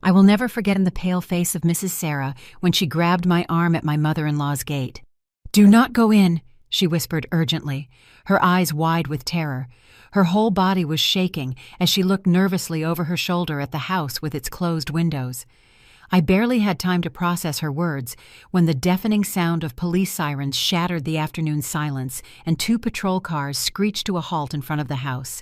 I will never forget the pale face of Mrs. Sarah when she grabbed my arm at my mother-in-law's gate. "Do not go in," she whispered urgently, her eyes wide with terror. Her whole body was shaking as she looked nervously over her shoulder at the house with its closed windows. I barely had time to process her words when the deafening sound of police sirens shattered the afternoon silence and 2 patrol cars screeched to a halt in front of the house.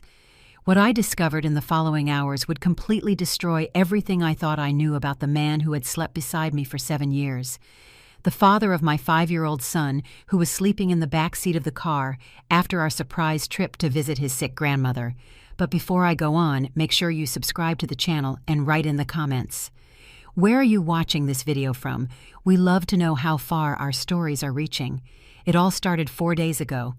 What I discovered in the following hours would completely destroy everything I thought I knew about the man who had slept beside me for 7 years. The father of my 5-year-old son, who was sleeping in the back seat of the car after our surprise trip to visit his sick grandmother. But before I go on, make sure you subscribe to the channel and write in the comments. Where are you watching this video from? We love to know how far our stories are reaching. It all started 4 days ago.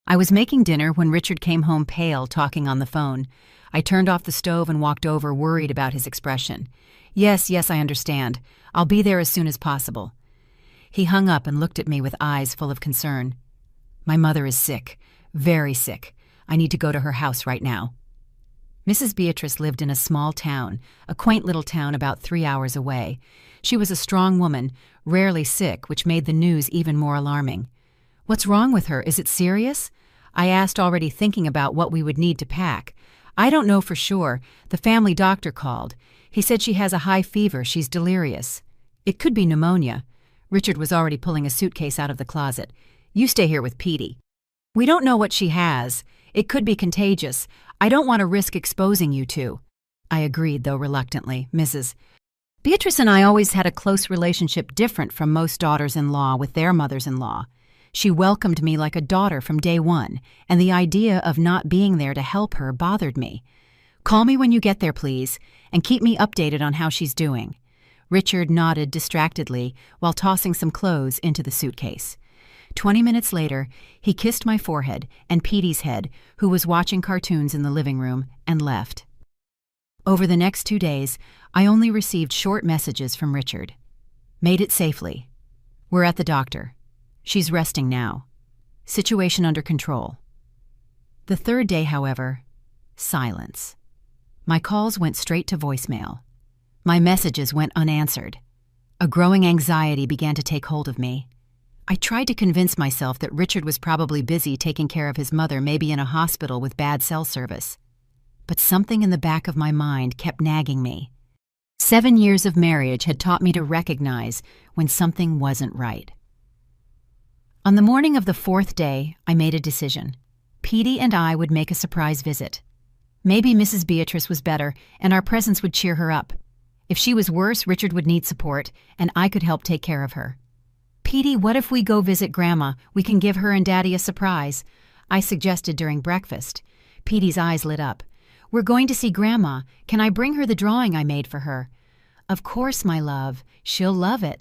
I was making dinner when Richard came home pale, talking on the phone. I turned off the stove and walked over, worried about his expression. Yes, I understand. I'll be there as soon as possible." He hung up and looked at me with eyes full of concern. "My mother is sick, very sick. I need to go to her house right now." Mrs. Beatrice lived in a small town, a quaint little town about 3 hours away. She was a strong woman, rarely sick, which made the news even more alarming. "What's wrong with her? Is it serious?" I asked, already thinking about what we would need to pack. "I don't know for sure. The family doctor called. He said she has a high fever. She's delirious. It could be pneumonia." Richard was already pulling a suitcase out of the closet. "You stay here with Petey." "We don't know what she has. It could be contagious. I don't want to risk exposing you two." I agreed, though reluctantly. Mrs. Beatrice and I always had a close relationship, different from most daughters-in-law with their mothers-in-law. She welcomed me like a daughter from day one, and the idea of not being there to help her bothered me. "Call me when you get there, please, and keep me updated on how she's doing." Richard nodded distractedly while tossing some clothes into the suitcase. 20 minutes later, he kissed my forehead and Petey's head, who was watching cartoons in the living room, and left. Over the next 2 days, I only received short messages from Richard. "Made it safely. We're at the doctor. She's resting now. Situation under control." The 3rd day, however, silence. My calls went straight to voicemail. My messages went unanswered. A growing anxiety began to take hold of me. I tried to convince myself that Richard was probably busy taking care of his mother, maybe in a hospital with bad cell service. But something in the back of my mind kept nagging me. 7 years of marriage had taught me to recognize when something wasn't right. On the morning of the 4th day, I made a decision. Petey and I would make a surprise visit. Maybe Mrs. Beatrice was better, and our presence would cheer her up. If she was worse, Richard would need support, and I could help take care of her. "Petey, what if we go visit Grandma? We can give her and Daddy a surprise," I suggested during breakfast. Petey's eyes lit up. "We're going to see Grandma. Can I bring her the drawing I made for her?" "Of course, my love. She'll love it."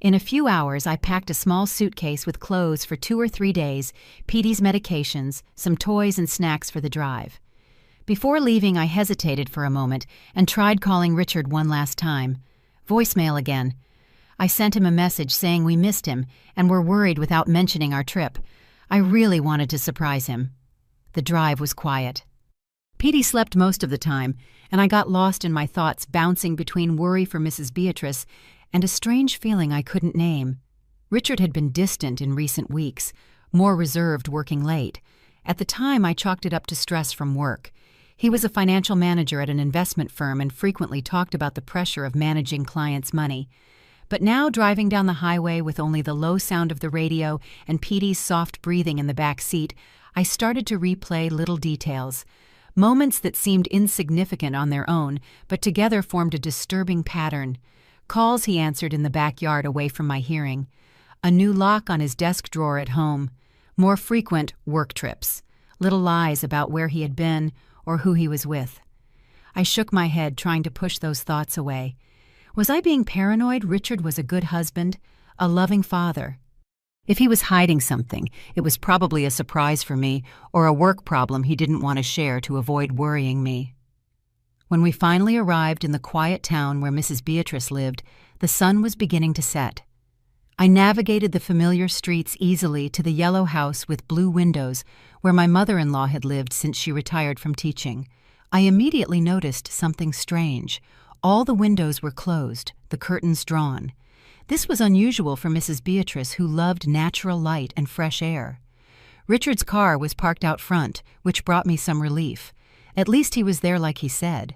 In a few hours, I packed a small suitcase with clothes for 2 or 3 days, Petey's medications, some toys and snacks for the drive. Before leaving, I hesitated for a moment and tried calling Richard one last time. Voicemail again. I sent him a message saying we missed him and were worried without mentioning our trip. I really wanted to surprise him. The drive was quiet. Petey slept most of the time, and I got lost in my thoughts, bouncing between worry for Mrs. Beatrice and a strange feeling I couldn't name. Richard had been distant in recent weeks, more reserved, working late. At the time, I chalked it up to stress from work. He was a financial manager at an investment firm and frequently talked about the pressure of managing clients' money. But now, driving down the highway with only the low sound of the radio and Petey's soft breathing in the back seat, I started to replay little details. Moments that seemed insignificant on their own, but together formed a disturbing pattern. Calls he answered in the backyard away from my hearing. A new lock on his desk drawer at home. More frequent work trips. Little lies about where he had been or who he was with. I shook my head, trying to push those thoughts away. Was I being paranoid? Richard was a good husband, a loving father. If he was hiding something, it was probably a surprise for me or a work problem he didn't want to share to avoid worrying me. When we finally arrived in the quiet town where Mrs. Beatrice lived, the sun was beginning to set. I navigated the familiar streets easily to the yellow house with blue windows where my mother-in-law had lived since she retired from teaching. I immediately noticed something strange. All the windows were closed, the curtains drawn. This was unusual for Mrs. Beatrice, who loved natural light and fresh air. Richard's car was parked out front, which brought me some relief. At least he was there like he said.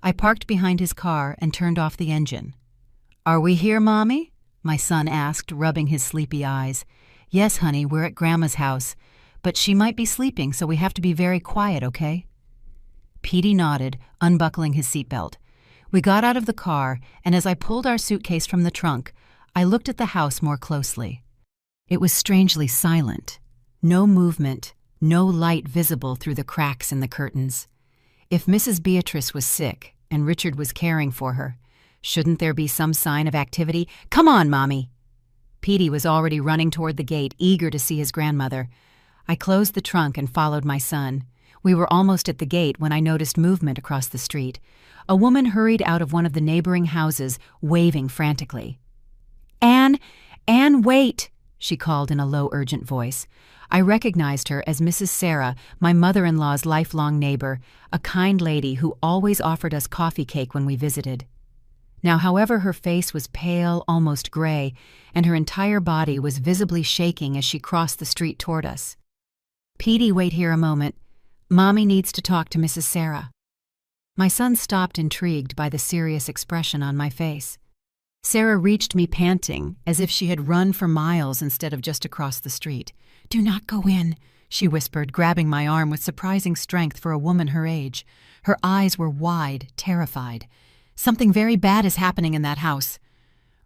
I parked behind his car and turned off the engine. "Are we here, Mommy?" my son asked, rubbing his sleepy eyes. "Yes, honey, we're at Grandma's house. But she might be sleeping, so we have to be very quiet, okay?" Petey nodded, unbuckling his seatbelt. We got out of the car, and as I pulled our suitcase from the trunk, I looked at the house more closely. It was strangely silent. No movement, no light visible through the cracks in the curtains. If Mrs. Beatrice was sick and Richard was caring for her, shouldn't there be some sign of activity? "Come on, Mommy!" Petey was already running toward the gate, eager to see his grandmother. I closed the trunk and followed my son. We were almost at the gate when I noticed movement across the street. A woman hurried out of one of the neighboring houses, waving frantically. Anne, wait!" she called in a low, urgent voice. I recognized her as Mrs. Sarah, my mother-in-law's lifelong neighbor, a kind lady who always offered us coffee cake when we visited. Now, however, her face was pale, almost gray, and her entire body was visibly shaking as she crossed the street toward us. "Petey, wait here a moment. Mommy needs to talk to Mrs. Sarah." My son stopped, intrigued by the serious expression on my face. Sarah reached me panting, as if she had run for miles instead of just across the street. "Do not go in," she whispered, grabbing my arm with surprising strength for a woman her age. Her eyes were wide, terrified. "Something very bad is happening in that house."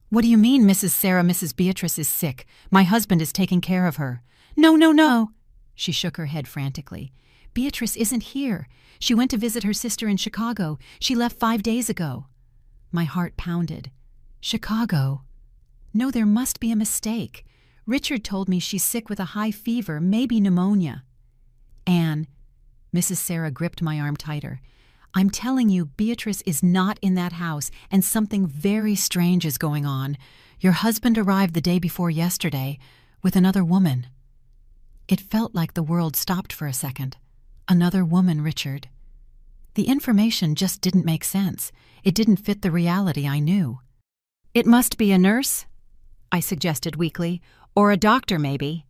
"What do you mean, Mrs. Sarah? Mrs. Beatrice is sick. My husband is taking care of her." No. She shook her head frantically. "Beatrice isn't here. She went to visit her sister in Chicago. She left 5 days ago." My heart pounded. "Chicago? No, there must be a mistake. Richard told me she's sick with a high fever, maybe pneumonia." "Anne," Mrs. Sarah gripped my arm tighter, "I'm telling you, Beatrice is not in that house, and something very strange is going on. Your husband arrived the day before yesterday with another woman." It felt like the world stopped for a second. Another woman, Richard. The information just didn't make sense. It didn't fit the reality I knew. "It must be a nurse," I suggested weakly, "or a doctor, maybe."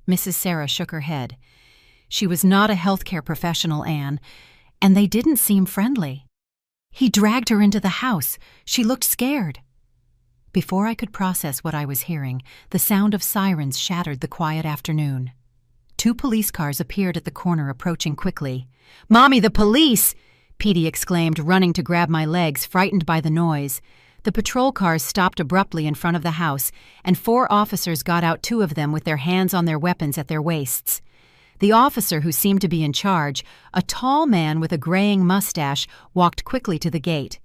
Mrs. Sarah shook her head. "She was not a healthcare professional, Anne, and they didn't seem friendly. He dragged her into the house. She looked scared." Before I could process what I was hearing, the sound of sirens shattered the quiet afternoon. 2 police cars appeared at the corner, approaching quickly. "Mommy, the police!" Petey exclaimed, running to grab my legs, frightened by the noise. The patrol cars stopped abruptly in front of the house, and 4 officers got out, 2 of them with their hands on their weapons at their waists. The officer who seemed to be in charge, a tall man with a graying mustache, walked quickly to the gate.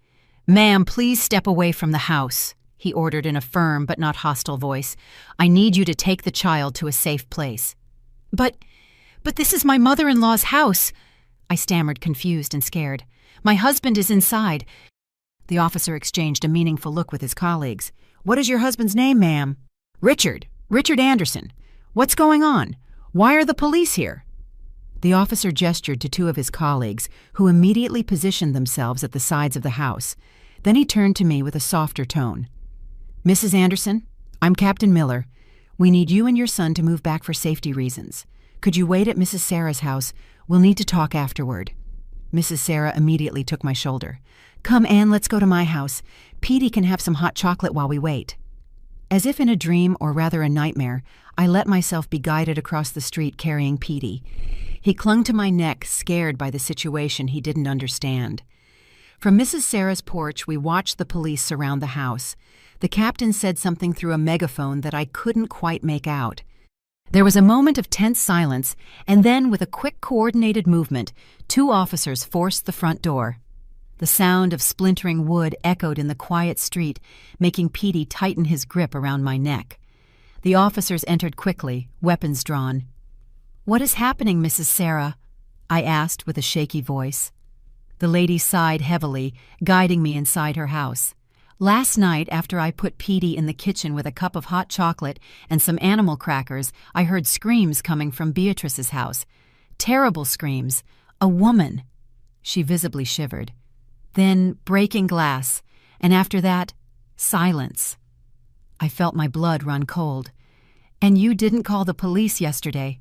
"Ma'am, please step away from the house," he ordered in a firm but not hostile voice. "I need you to take the child to a safe place." But this is my mother-in-law's house," I stammered, confused and scared. "My husband is inside." The officer exchanged a meaningful look with his colleagues. "What is your husband's name, ma'am?" Richard Anderson. "What's going on? Why are the police here?" The officer gestured to 2 of his colleagues, who immediately positioned themselves at the sides of the house. Then he turned to me with a softer tone. "Mrs. Anderson, I'm Captain Miller. We need you and your son to move back for safety reasons. Could you wait at Mrs. Sarah's house? We'll need to talk afterward." Mrs. Sarah immediately took my shoulder. "Come, Anne, let's go to my house. Petey can have some hot chocolate while we wait." As if in a dream, or rather a nightmare, I let myself be guided across the street carrying Petey. He clung to my neck, scared by the situation he didn't understand. From Mrs. Sarah's porch, we watched the police surround the house. The captain said something through a megaphone that I couldn't quite make out. There was a moment of tense silence, and then, with a quick, coordinated movement, 2 officers forced the front door. The sound of splintering wood echoed in the quiet street, making Petey tighten his grip around my neck. The officers entered quickly, weapons drawn. "What is happening, Mrs. Sarah?" I asked with a shaky voice. The lady sighed heavily, guiding me inside her house. "Last night, after I put Petey in the kitchen with a cup of hot chocolate and some animal crackers, I heard screams coming from Beatrice's house. Terrible screams. A woman." She visibly shivered. then breaking glass, and after that, silence. I felt my blood run cold. And you didn't call the police yesterday.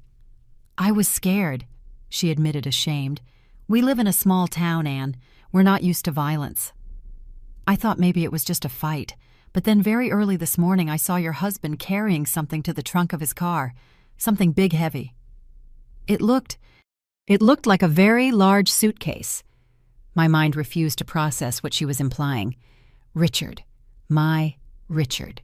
I was scared, she admitted, ashamed. We live in a small town, Anne. We're not used to violence. I thought maybe it was just a fight, but then very early this morning I saw your husband carrying something to the trunk of his car, something big heavy. It looked like a very large suitcase. My mind refused to process what she was implying. Richard. My Richard.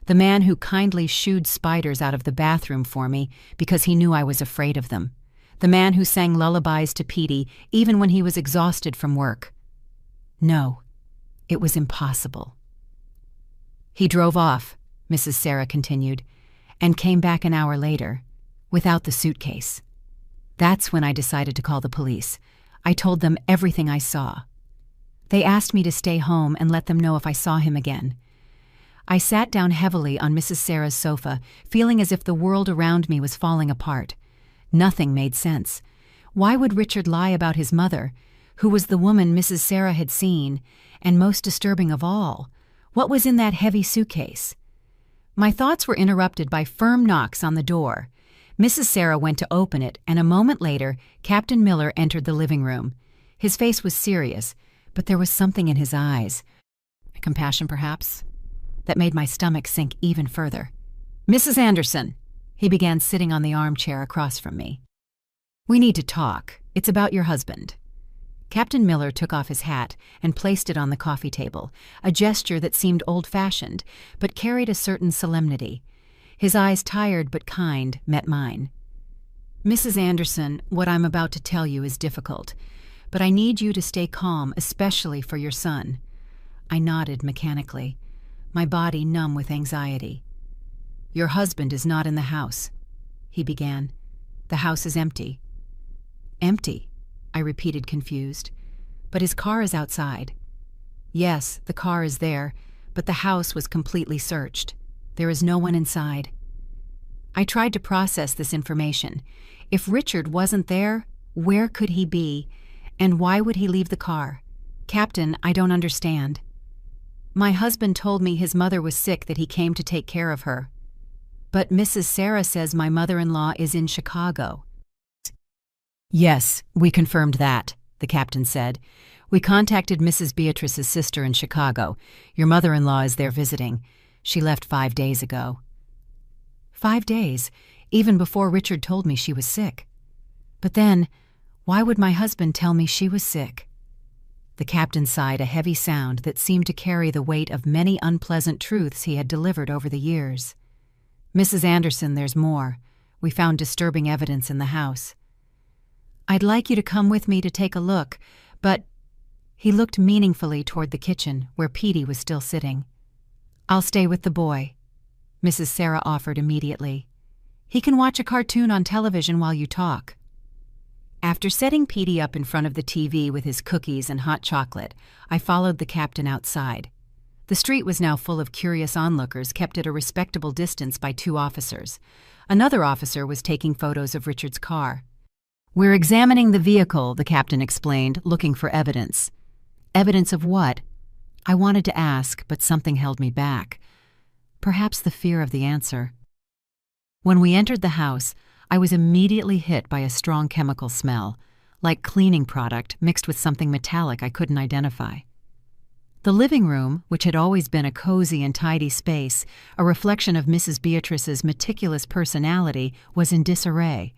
The man who kindly shooed spiders out of the bathroom for me because he knew I was afraid of them. The man who sang lullabies to Petey even when he was exhausted from work. No, it was impossible. He drove off, Mrs. Sarah continued, and came back an hour later, without the suitcase. That's when I decided to call the police. I told them everything I saw. They asked me to stay home and let them know if I saw him again. I sat down heavily on Mrs. Sarah's sofa, feeling as if the world around me was falling apart. Nothing made sense. Why would Richard lie about his mother, who was the woman Mrs. Sarah had seen, and most disturbing of all, what was in that heavy suitcase? My thoughts were interrupted by firm knocks on the door. Mrs. Sarah went to open it, and a moment later, Captain Miller entered the living room. His face was serious, but there was something in his eyes. Compassion, perhaps? That made my stomach sink even further. Mrs. Anderson, he began, sitting on the armchair across from me. We need to talk. It's about your husband. Captain Miller took off his hat and placed it on the coffee table, a gesture that seemed old-fashioned, but carried a certain solemnity. His eyes, tired but kind, met mine. Mrs. Anderson, what I'm about to tell you is difficult, but I need you to stay calm, especially for your son. I nodded mechanically, my body numb with anxiety. Your husband is not in the house, he began. The house is empty. Empty, I repeated, confused. But his car is outside. Yes, the car is there, but the house was completely searched. There is no one inside. I tried to process this information. If Richard wasn't there, where could he be? And why would he leave the car? Captain, I don't understand. My husband told me his mother was sick, that he came to take care of her. But Mrs. Sarah says my mother-in-law is in Chicago. Yes, we confirmed that, the captain said. We contacted Mrs. Beatrice's sister in Chicago. Your mother-in-law is there visiting. She left 5 days ago. 5 days, even before Richard told me she was sick. But then, why would my husband tell me she was sick? The captain sighed, a heavy sound that seemed to carry the weight of many unpleasant truths he had delivered over the years. Mrs. Anderson, there's more. We found disturbing evidence in the house. I'd like you to come with me to take a look, but... He looked meaningfully toward the kitchen, where Petey was still sitting. I'll stay with the boy, Mrs. Sarah offered immediately. He can watch a cartoon on television while you talk. After setting Petey up in front of the TV with his cookies and hot chocolate, I followed the captain outside. The street was now full of curious onlookers, kept at a respectable distance by 2 officers. Another officer was taking photos of Richard's car. We're examining the vehicle, the captain explained, looking for evidence. Evidence of what? I wanted to ask, but something held me back. Perhaps the fear of the answer. When we entered the house, I was immediately hit by a strong chemical smell, like cleaning product mixed with something metallic I couldn't identify. The living room, which had always been a cozy and tidy space, a reflection of Mrs. Beatrice's meticulous personality, was in disarray.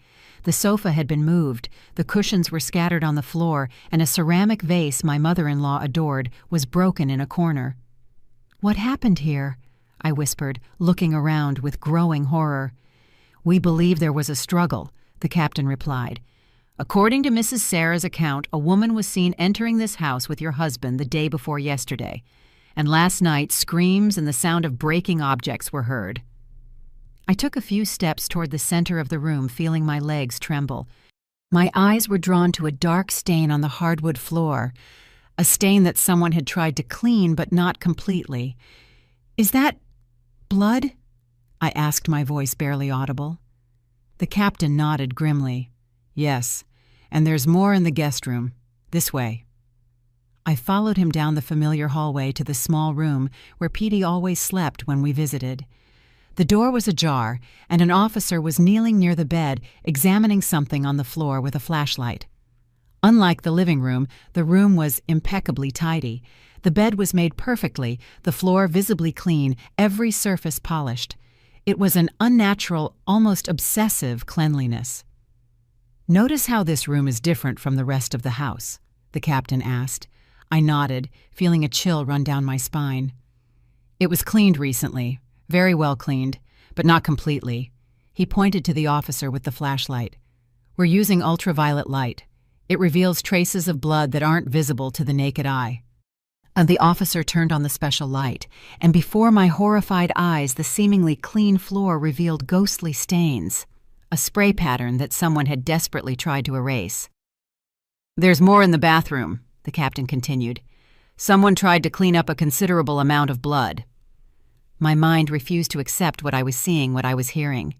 The sofa had been moved, the cushions were scattered on the floor, and a ceramic vase my mother-in-law adored was broken in a corner. What happened here? I whispered, looking around with growing horror. We believe there was a struggle, the captain replied. According to Mrs. Sarah's account, a woman was seen entering this house with your husband the day before yesterday, and last night screams and the sound of breaking objects were heard. I took a few steps toward the center of the room, feeling my legs tremble. My eyes were drawn to a dark stain on the hardwood floor, a stain that someone had tried to clean but not completely. Is that blood? I asked, my voice barely audible. The captain nodded grimly. Yes, and there's more in the guest room. This way. I followed him down the familiar hallway to the small room where Petey always slept when we visited. The door was ajar, and an officer was kneeling near the bed, examining something on the floor with a flashlight. Unlike the living room, the room was impeccably tidy. The bed was made perfectly, the floor visibly clean, every surface polished. It was an unnatural, almost obsessive cleanliness. "Notice how this room is different from the rest of the house?" the captain asked. I nodded, feeling a chill run down my spine. "It was cleaned recently, very well cleaned, but not completely." He pointed to the officer with the flashlight. "We're using ultraviolet light. It reveals traces of blood that aren't visible to the naked eye." And the officer turned on the special light, and before my horrified eyes the seemingly clean floor revealed ghostly stains, a spray pattern that someone had desperately tried to erase. "There's more in the bathroom," the captain continued. "Someone tried to clean up a considerable amount of blood." My mind refused to accept what I was seeing, what I was hearing.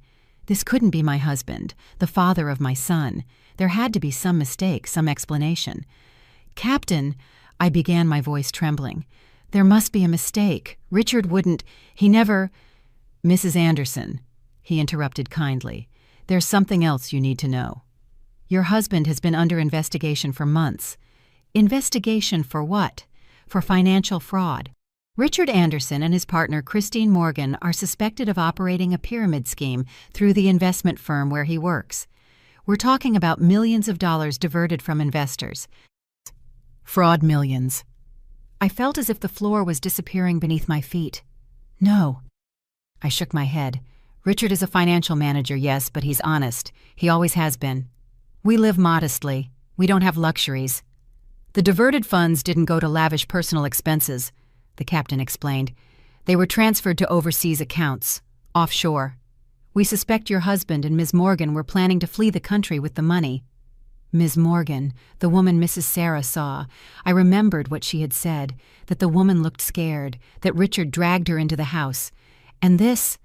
This couldn't be my husband, the father of my son. There had to be some mistake, some explanation. "Captain," I began, my voice trembling. "There must be a mistake. Richard wouldn't. He never—" "Mrs. Anderson," he interrupted kindly, "there's something else you need to know. Your husband has been under investigation for months." "Investigation for what?" "For financial fraud. Richard Anderson and his partner Christine Morgan are suspected of operating a pyramid scheme through the investment firm where he works. We're talking about millions of dollars diverted from investors. Fraud millions." I felt as if the floor was disappearing beneath my feet. "No." I shook my head. "Richard is a financial manager, yes, but he's honest. He always has been. We live modestly. We don't have luxuries. The diverted funds didn't go to lavish personal expenses," the captain explained. "They were transferred to overseas accounts, offshore. We suspect your husband and Ms. Morgan were planning to flee the country with the money." Ms. Morgan, the woman Mrs. Sarah saw. I remembered what she had said, that the woman looked scared, that Richard dragged her into the house. "And this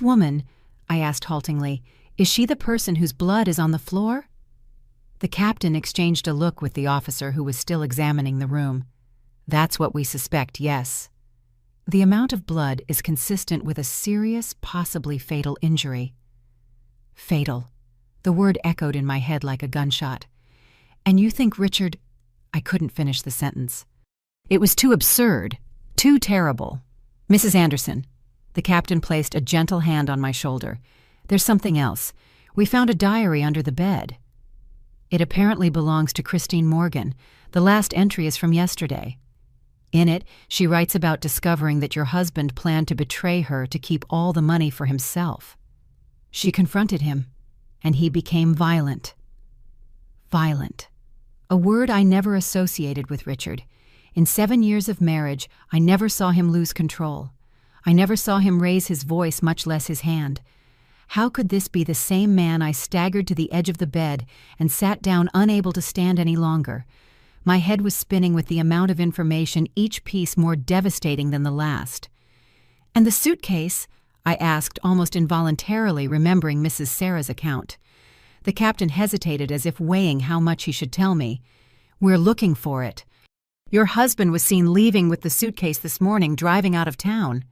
woman," I asked haltingly, "is she the person whose blood is on the floor?" The captain exchanged a look with the officer who was still examining the room. "That's what we suspect, yes. The amount of blood is consistent with a serious, possibly fatal injury." Fatal. The word echoed in my head like a gunshot. "And you think Richard—" I couldn't finish the sentence. It was too absurd, too terrible. "Mrs. Anderson," the captain placed a gentle hand on my shoulder. "There's something else. We found a diary under the bed. It apparently belongs to Christine Morgan. The last entry is from yesterday. In it, she writes about discovering that your husband planned to betray her to keep all the money for himself. She confronted him, and he became violent." Violent. A word I never associated with Richard. In 7 years of marriage, I never saw him lose control. I never saw him raise his voice, much less his hand. How could this be the same man I staggered to the edge of the bed and sat down unable to stand any longer? My head was spinning with the amount of information, each piece more devastating than the last. "And the suitcase?" I asked, almost involuntarily remembering Mrs. Sarah's account. The captain hesitated as if weighing how much he should tell me. "We're looking for it. Your husband was seen leaving with the suitcase this morning, driving out of town.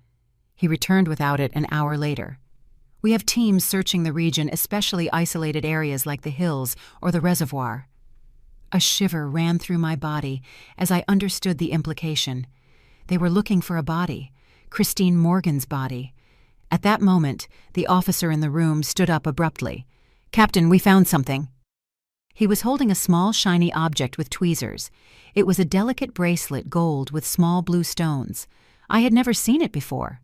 He returned without it an hour later. We have teams searching the region, especially isolated areas like the hills or the reservoir." A shiver ran through my body as I understood the implication. They were looking for a body, Christine Morgan's body. At that moment, the officer in the room stood up abruptly. "Captain, we found something." He was holding a small, shiny object with tweezers. It was a delicate bracelet, gold, with small blue stones. I had never seen it before.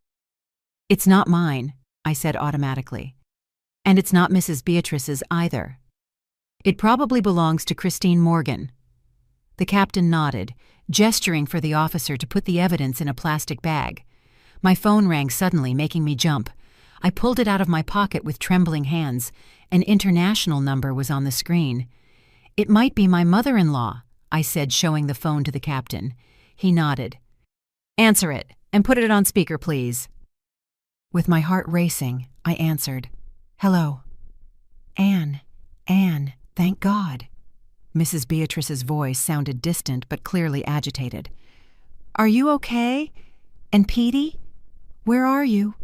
"It's not mine," I said automatically. "And it's not Mrs. Beatrice's either. It probably belongs to Christine Morgan." The captain nodded, gesturing for the officer to put the evidence in a plastic bag. My phone rang suddenly, making me jump. I pulled it out of my pocket with trembling hands. An international number was on the screen. "It might be my mother-in-law," I said, showing the phone to the captain. He nodded. "Answer it, and put it on speaker, please." With my heart racing, I answered. "Hello." Anne, thank God." Mrs. Beatrice's voice sounded distant but clearly agitated. "Are you okay? And Petey? Where are you?"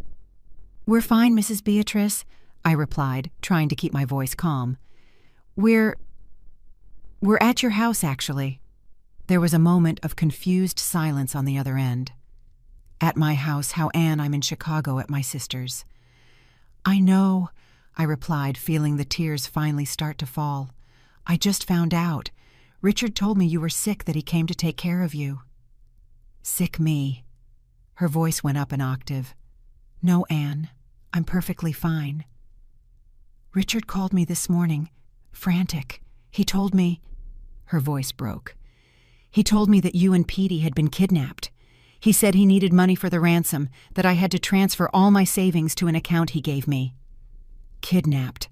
"We're fine, Mrs. Beatrice," I replied, trying to keep my voice calm. We're at your house, actually." There was a moment of confused silence on the other end. "At my house, how, Anne? I'm in Chicago at my sister's." "I know," I replied, feeling the tears finally start to fall. "I just found out. Richard told me you were sick, that he came to take care of you." "Sick me?" Her voice went up an octave. "No, Anne. I'm perfectly fine." "Richard called me this morning, frantic. He told me—" Her voice broke. "He told me that you and Petey had been kidnapped. He said he needed money for the ransom, that I had to transfer all my savings to an account he gave me." Kidnapped.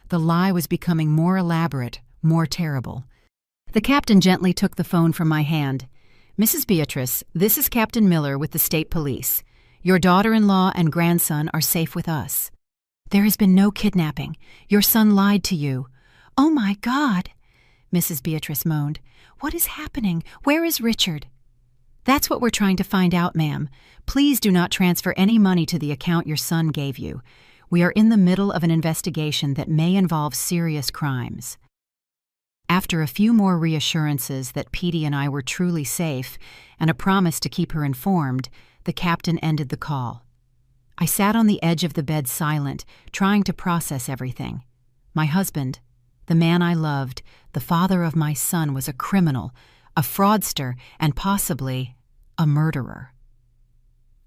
The lie was becoming more elaborate, more terrible. The captain gently took the phone from my hand. "Mrs. Beatrice, this is Captain Miller with the state police. Your daughter-in-law and grandson are safe with us." "There has been no kidnapping. Your son lied to you." "Oh, my God!" Mrs. Beatrice moaned. "What is happening? Where is Richard?" "That's what we're trying to find out, ma'am. Please do not transfer any money to the account your son gave you. We are in the middle of an investigation that may involve serious crimes." After a few more reassurances that Petey and I were truly safe and a promise to keep her informed, the captain ended the call. I sat on the edge of the bed silent, trying to process everything. My husband, the man I loved, the father of my son, was a criminal, a fraudster, and possibly a murderer.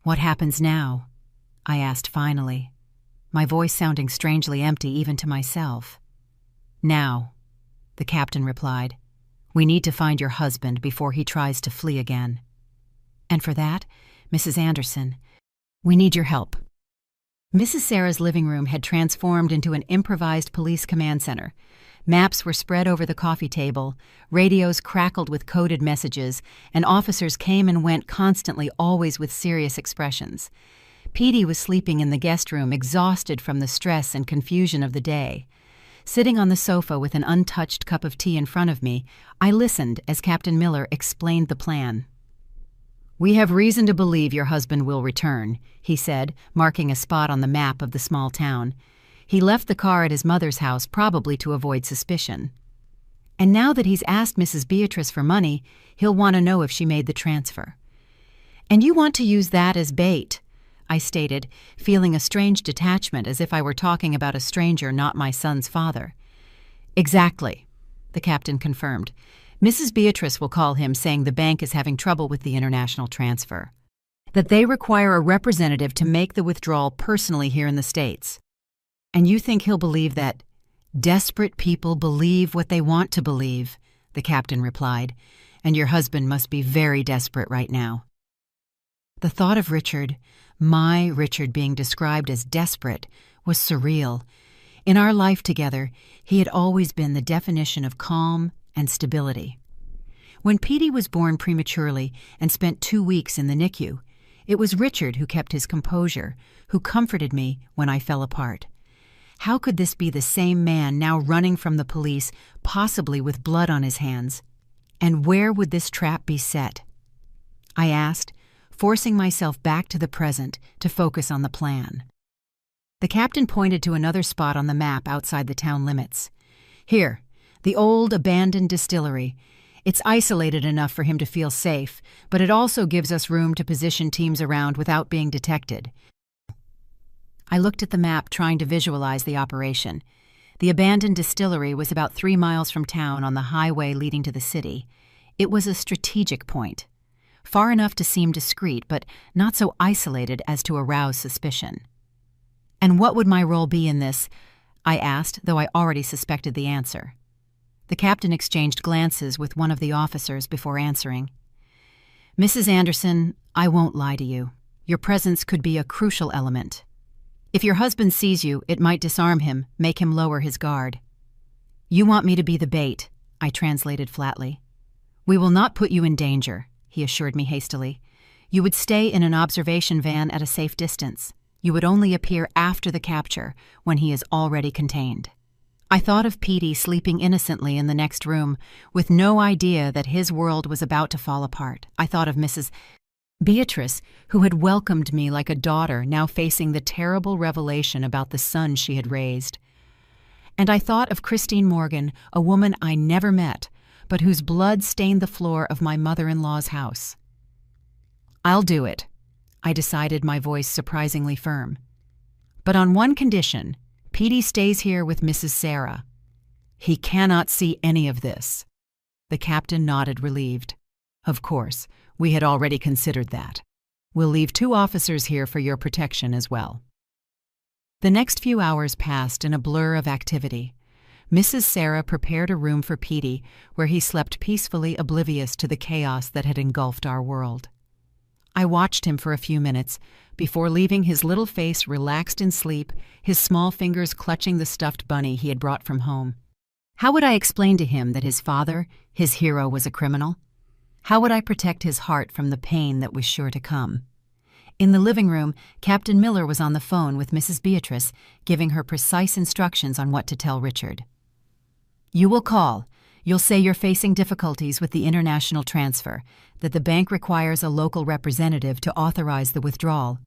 "What happens now?" I asked finally, my voice sounding strangely empty even to myself. "Now," the captain replied, "we need to find your husband before he tries to flee again. And for that, Mrs. Anderson, we need your help." Mrs. Sarah's living room had transformed into an improvised police command center. Maps were spread over the coffee table, radios crackled with coded messages, and officers came and went constantly, always with serious expressions. Petey was sleeping in the guest room, exhausted from the stress and confusion of the day. Sitting on the sofa with an untouched cup of tea in front of me, I listened as Captain Miller explained the plan. "We have reason to believe your husband will return," he said, marking a spot on the map of the small town. "He left the car at his mother's house, probably to avoid suspicion. And now that he's asked Mrs. Beatrice for money, he'll want to know if she made the transfer." "And you want to use that as bait," I stated, feeling a strange detachment, as if I were talking about a stranger, not my son's father. "Exactly," the captain confirmed. "Mrs. Beatrice will call him, saying the bank is having trouble with the international transfer, that they require a representative to make the withdrawal personally here in the States. And you think he'll believe that?" "Desperate people believe what they want to believe," the captain replied, "and your husband must be very desperate right now." The thought of Richard, my Richard, being described as desperate was surreal. In our life together, he had always been the definition of calm and stability. When Petey was born prematurely and spent 2 weeks in the NICU, it was Richard who kept his composure, who comforted me when I fell apart. How could this be the same man now running from the police, possibly with blood on his hands? And where would this trap be set? I asked, forcing myself back to the present to focus on the plan. The captain pointed to another spot on the map outside the town limits. "Here, the old abandoned distillery. It's isolated enough for him to feel safe, but it also gives us room to position teams around without being detected." I looked at the map, trying to visualize the operation. The abandoned distillery was about 3 miles from town on the highway leading to the city. It was a strategic point, far enough to seem discreet, but not so isolated as to arouse suspicion. "And what would my role be in this?" I asked, though I already suspected the answer. The captain exchanged glances with one of the officers before answering. "Mrs. Anderson, I won't lie to you. Your presence could be a crucial element. If your husband sees you, it might disarm him, make him lower his guard." "You want me to be the bait," I translated flatly. "We will not put you in danger," he assured me hastily. "You would stay in an observation van at a safe distance. You would only appear after the capture, when he is already contained." I thought of Petey sleeping innocently in the next room, with no idea that his world was about to fall apart. I thought of Mrs. Beatrice, who had welcomed me like a daughter, now facing the terrible revelation about the son she had raised. And I thought of Christine Morgan, a woman I never met, but whose blood stained the floor of my mother-in-law's house. "I'll do it," I decided, my voice surprisingly firm. "But on one condition. Petey stays here with Mrs. Sarah. He cannot see any of this." The captain nodded, relieved. "Of course, we had already considered that. We'll leave 2 officers here for your protection as well." The next few hours passed in a blur of activity. Mrs. Sarah prepared a room for Petey, where he slept peacefully, oblivious to the chaos that had engulfed our world. I watched him for a few minutes, before leaving his little face relaxed in sleep, his small fingers clutching the stuffed bunny he had brought from home. How would I explain to him that his father, his hero, was a criminal? How would I protect his heart from the pain that was sure to come? In the living room, Captain Miller was on the phone with Mrs. Beatrice, giving her precise instructions on what to tell Richard. "You will call. You'll say you're facing difficulties with the international transfer, that the bank requires a local representative to authorize the withdrawal."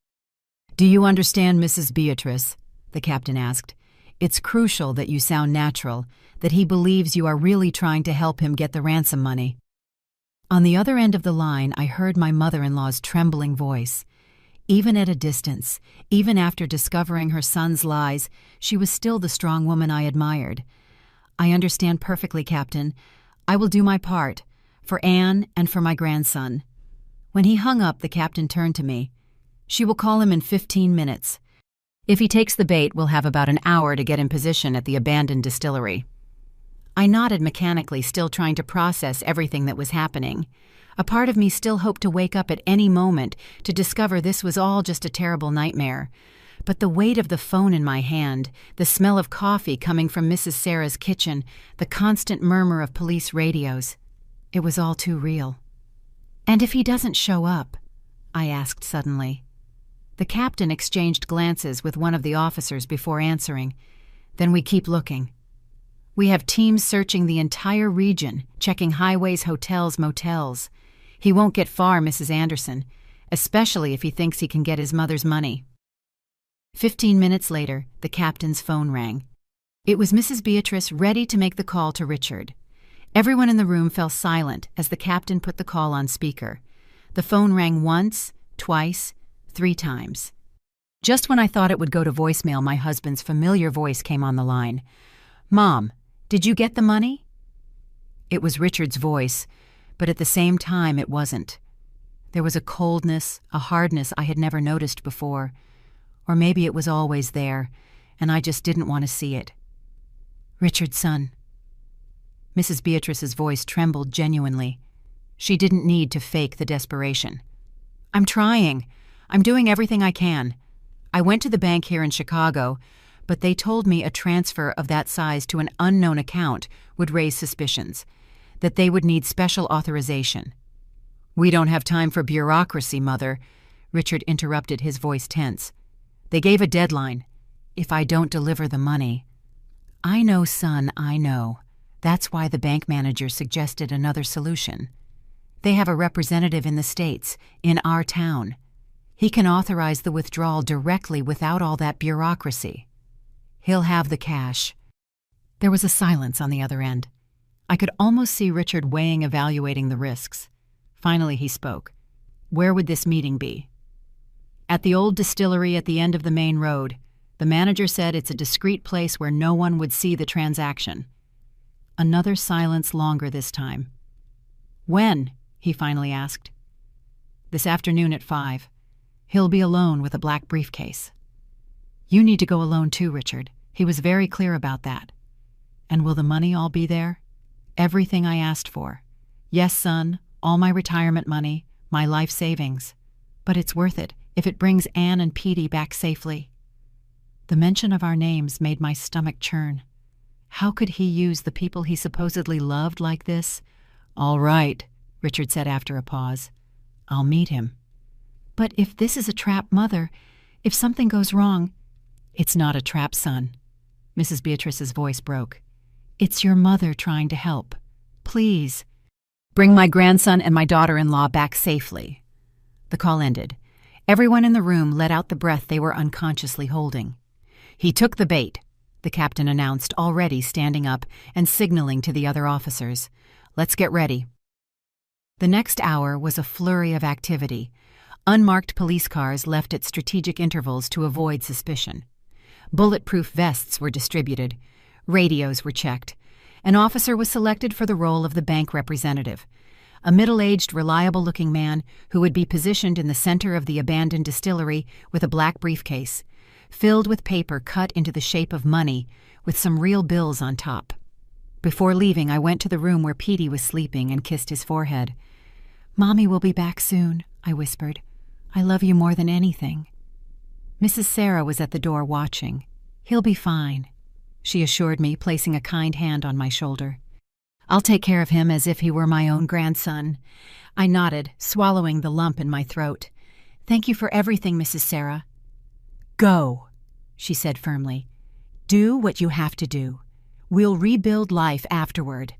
"Do you understand, Mrs. Beatrice?" the captain asked. "It's crucial that you sound natural, that he believes you are really trying to help him get the ransom money." On the other end of the line, I heard my mother-in-law's trembling voice. Even at a distance, even after discovering her son's lies, she was still the strong woman I admired. "I understand perfectly, Captain. I will do my part, for Anne and for my grandson." When he hung up, the captain turned to me. "She will call him in 15 minutes. If he takes the bait, we'll have about an hour to get in position at the abandoned distillery." I nodded mechanically, still trying to process everything that was happening. A part of me still hoped to wake up at any moment to discover this was all just a terrible nightmare. But the weight of the phone in my hand, the smell of coffee coming from Mrs. Sarah's kitchen, the constant murmur of police radios, it was all too real. "And if he doesn't show up?" I asked suddenly. The captain exchanged glances with one of the officers before answering. "Then we keep looking. We have teams searching the entire region, checking highways, hotels, motels. He won't get far, Mrs. Anderson, especially if he thinks he can get his mother's money." 15 minutes later, the captain's phone rang. It was Mrs. Beatrice, ready to make the call to Richard. Everyone in the room fell silent as the captain put the call on speaker. The phone rang once, twice, 3 times. Just when I thought it would go to voicemail, my husband's familiar voice came on the line. "Mom, did you get the money?" It was Richard's voice, but at the same time it wasn't. There was a coldness, a hardness I had never noticed before. Or maybe it was always there, and I just didn't want to see it. "Richard's son." Mrs. Beatrice's voice trembled genuinely. She didn't need to fake the desperation. "I'm trying. I'm doing everything I can. I went to the bank here in Chicago, but they told me a transfer of that size to an unknown account would raise suspicions, that they would need special authorization." "We don't have time for bureaucracy, Mother," Richard interrupted, his voice tense. "They gave a deadline. If I don't deliver the money—" "I know, son, I know. That's why the bank manager suggested another solution. They have a representative in the States, in our town. He can authorize the withdrawal directly without all that bureaucracy. He'll have the cash." There was a silence on the other end. I could almost see Richard weighing, evaluating the risks. Finally he spoke. "Where would this meeting be?" "At the old distillery at the end of the main road. The manager said it's a discreet place where no one would see the transaction." Another silence, longer this time. "When?" he finally asked. "This afternoon at 5. He'll be alone with a black briefcase." "You need to go alone too, Richard. He was very clear about that." "And will the money all be there?" "Everything I asked for. Yes, son, all my retirement money, my life savings. But it's worth it if it brings Anne and Petey back safely." The mention of our names made my stomach churn. How could he use the people he supposedly loved like this? "All right," Richard said after a pause. "I'll meet him." "But if this is a trap, Mother, if something goes wrong—" "It's not a trap, son. Mrs. Beatrice's voice broke. "It's your mother trying to help. Please, bring my grandson and my daughter-in-law back safely." The call ended. Everyone in the room let out the breath they were unconsciously holding. "He took the bait," the captain announced, already standing up and signaling to the other officers. "Let's get ready." The next hour was a flurry of activity. Unmarked police cars left at strategic intervals to avoid suspicion. Bulletproof vests were distributed. Radios were checked. An officer was selected for the role of the bank representative, a middle-aged, reliable-looking man who would be positioned in the center of the abandoned distillery with a black briefcase, filled with paper cut into the shape of money, with some real bills on top. Before leaving, I went to the room where Petey was sleeping and kissed his forehead. "Mommy will be back soon," I whispered. "I love you more than anything." Mrs. Sarah was at the door watching. "He'll be fine," she assured me, placing a kind hand on my shoulder. "I'll take care of him as if he were my own grandson." I nodded, swallowing the lump in my throat. "Thank you for everything, Mrs. Sarah." "Go," she said firmly. "Do what you have to do. We'll rebuild life afterward."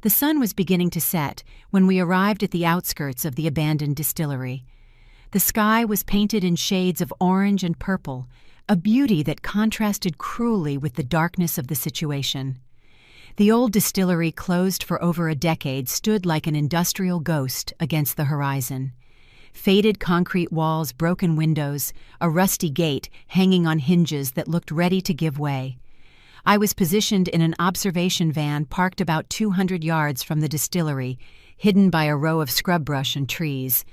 The sun was beginning to set when we arrived at the outskirts of the abandoned distillery. The sky was painted in shades of orange and purple, a beauty that contrasted cruelly with the darkness of the situation. The old distillery, closed for over a decade, stood like an industrial ghost against the horizon. Faded concrete walls, broken windows, a rusty gate hanging on hinges that looked ready to give way. I was positioned in an observation van parked about 200 yards from the distillery, hidden by a row of scrub brush and trees.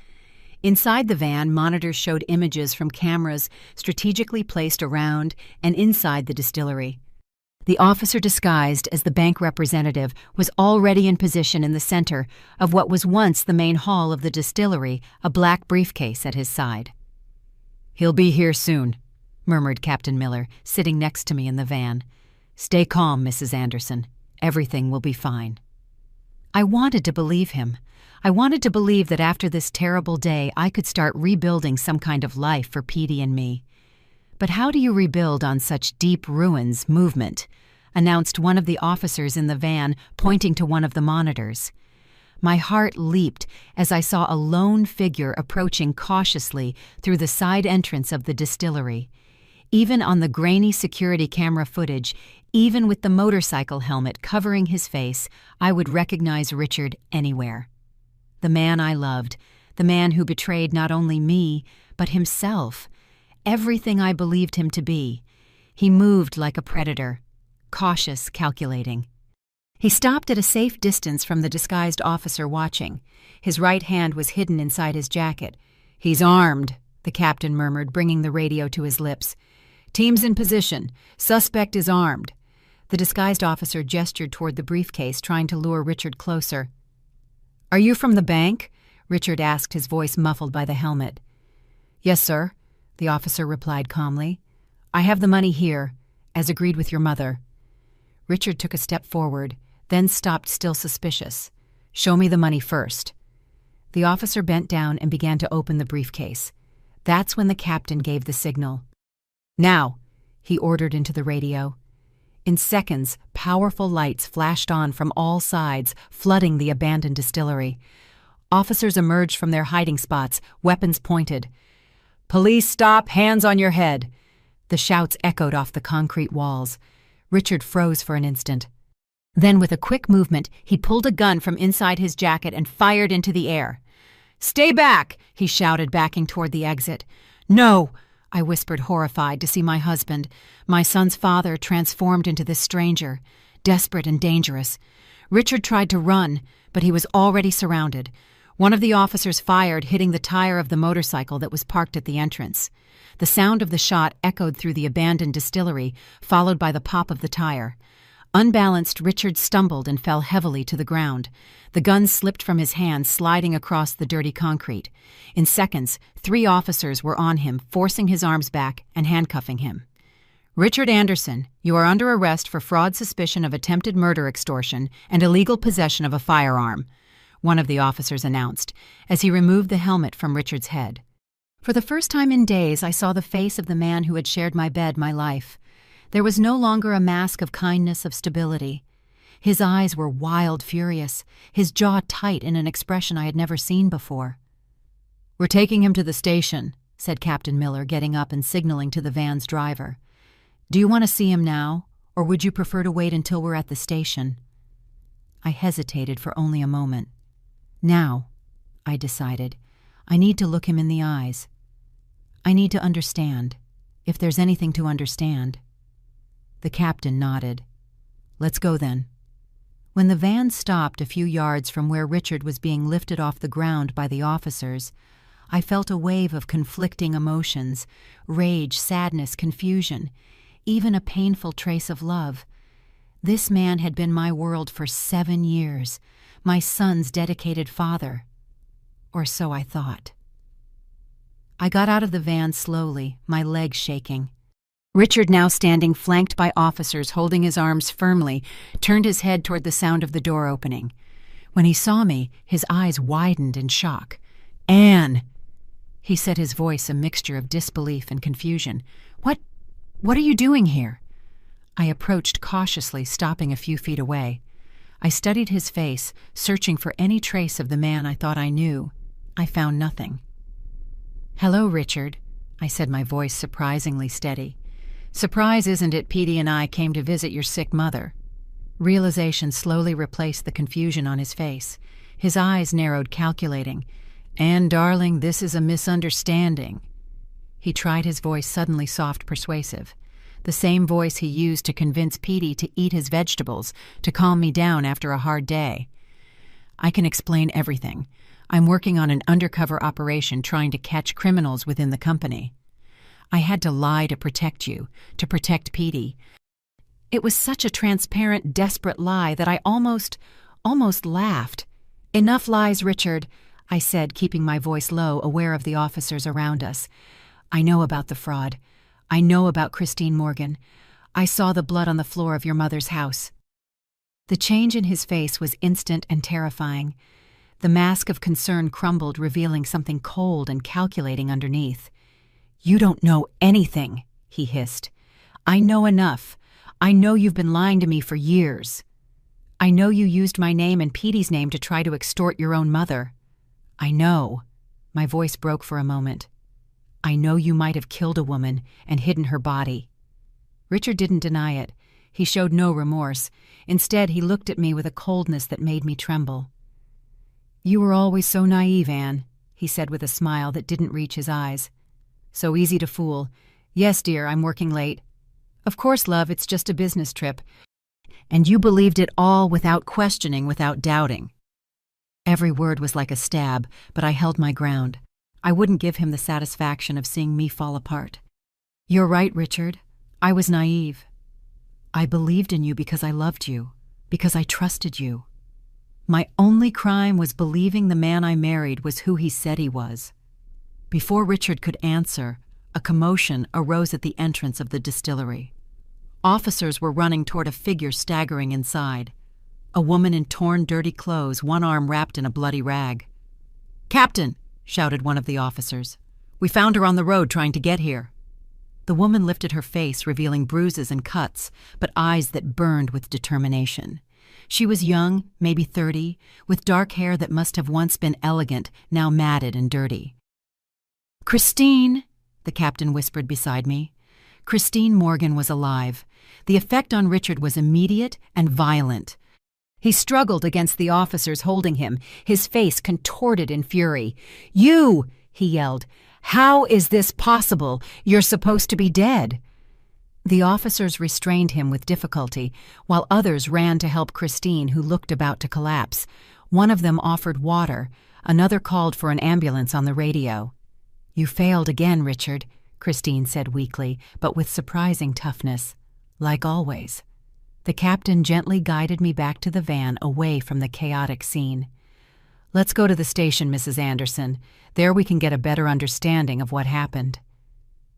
Inside the van, monitors showed images from cameras strategically placed around and inside the distillery. The officer disguised as the bank representative was already in position in the center of what was once the main hall of the distillery, a black briefcase at his side. "He'll be here soon," murmured Captain Miller, sitting next to me in the van. "Stay calm, Mrs. Anderson. Everything will be fine." I wanted to believe him. I wanted to believe that after this terrible day I could start rebuilding some kind of life for Petey and me. "But how do you rebuild on such deep ruins, movement?" announced one of the officers in the van, pointing to one of the monitors. My heart leaped as I saw a lone figure approaching cautiously through the side entrance of the distillery. Even on the grainy security camera footage, even with the motorcycle helmet covering his face, I would recognize Richard anywhere. The man I loved, the man who betrayed not only me, but himself, everything I believed him to be. He moved like a predator, cautious, calculating. He stopped at a safe distance from the disguised officer watching. His right hand was hidden inside his jacket. "He's armed," the captain murmured, bringing the radio to his lips. "Team's in position. Suspect is armed." The disguised officer gestured toward the briefcase, trying to lure Richard closer. "Are you from the bank?" Richard asked, his voice muffled by the helmet. "Yes, sir," the officer replied calmly. "I have the money here, as agreed with your mother." Richard took a step forward, then stopped, still suspicious. "Show me the money first." The officer bent down and began to open the briefcase. That's when the captain gave the signal. "Now," he ordered into the radio. In seconds, powerful lights flashed on from all sides, flooding the abandoned distillery. Officers emerged from their hiding spots, weapons pointed. "Police, stop! Hands on your head!" The shouts echoed off the concrete walls. Richard froze for an instant. Then, with a quick movement, he pulled a gun from inside his jacket and fired into the air. "Stay back!" he shouted, backing toward the exit. "No!" I whispered, horrified to see my husband, my son's father, transformed into this stranger, desperate and dangerous. Richard tried to run, but he was already surrounded. One of the officers fired, hitting the tire of the motorcycle that was parked at the entrance. The sound of the shot echoed through the abandoned distillery, followed by the pop of the tire. Unbalanced, Richard stumbled and fell heavily to the ground. The gun slipped from his hand, sliding across the dirty concrete. In seconds, 3 officers were on him, forcing his arms back and handcuffing him. "Richard Anderson, you are under arrest for fraud, suspicion of attempted murder, extortion, and illegal possession of a firearm," one of the officers announced, as he removed the helmet from Richard's head. For the first time in days, I saw the face of the man who had shared my bed, my life. There was no longer a mask of kindness, of stability. His eyes were wild, furious, his jaw tight in an expression I had never seen before. "We're taking him to the station," said Captain Miller, getting up and signaling to the van's driver. "Do you want to see him now, or would you prefer to wait until we're at the station?" I hesitated for only a moment. "Now," I decided. "I need to look him in the eyes. I need to understand, if there's anything to understand." The captain nodded. "Let's go then." When the van stopped a few yards from where Richard was being lifted off the ground by the officers, I felt a wave of conflicting emotions: rage, sadness, confusion, even a painful trace of love. This man had been my world for 7 years, my son's dedicated father. Or so I thought. I got out of the van slowly, my legs shaking. Richard, now standing flanked by officers holding his arms firmly, turned his head toward the sound of the door opening. When he saw me, his eyes widened in shock. "Anne!" He said, his voice a mixture of disbelief and confusion. What are you doing here?" I approached cautiously, stopping a few feet away. I studied his face, searching for any trace of the man I thought I knew. I found nothing. "Hello, Richard," I said, my voice surprisingly steady. "Surprise, isn't it, Petey and I came to visit your sick mother?" Realization slowly replaced the confusion on his face. His eyes narrowed, calculating. "Anne, darling, this is a misunderstanding." He tried his voice, suddenly soft, persuasive. The same voice he used to convince Petey to eat his vegetables, to calm me down after a hard day. "I can explain everything. I'm working on an undercover operation trying to catch criminals within the company. I had to lie to protect you, to protect Petey. It was such a transparent, desperate lie that I almost laughed. "Enough lies, Richard," I said, keeping my voice low, aware of the officers around us. "I know about the fraud. I know about Christine Morgan. I saw the blood on the floor of your mother's house." The change in his face was instant and terrifying. The mask of concern crumbled, revealing something cold and calculating underneath. "You don't know anything," he hissed. "I know enough. I know you've been lying to me for years. I know you used my name and Petey's name to try to extort your own mother. I know." My voice broke for a moment. "I know you might have killed a woman and hidden her body." Richard didn't deny it. He showed no remorse. Instead, he looked at me with a coldness that made me tremble. "You were always so naive, Anne," he said with a smile that didn't reach his eyes. "So easy to fool. Yes, dear, I'm working late. Of course, love, it's just a business trip. And you believed it all without questioning, without doubting." Every word was like a stab, but I held my ground. I wouldn't give him the satisfaction of seeing me fall apart. "You're right, Richard. I was naive. I believed in you because I loved you, because I trusted you. My only crime was believing the man I married was who he said he was." Before Richard could answer, a commotion arose at the entrance of the distillery. Officers were running toward a figure staggering inside. A woman in torn, dirty clothes, one arm wrapped in a bloody rag. "Captain!" shouted one of the officers. "We found her on the road trying to get here." The woman lifted her face, revealing bruises and cuts, but eyes that burned with determination. She was young, maybe 30, with dark hair that must have once been elegant, now matted and dirty. "Christine," the captain whispered beside me. Christine Morgan was alive. The effect on Richard was immediate and violent. He struggled against the officers holding him, his face contorted in fury. "You!" he yelled. "How is this possible? You're supposed to be dead." The officers restrained him with difficulty, while others ran to help Christine, who looked about to collapse. One of them offered water. Another called for an ambulance on the radio. "You failed again, Richard," Christine said weakly, but with surprising toughness. "Like always." The captain gently guided me back to the van, away from the chaotic scene. "Let's go to the station, Mrs. Anderson. There we can get a better understanding of what happened."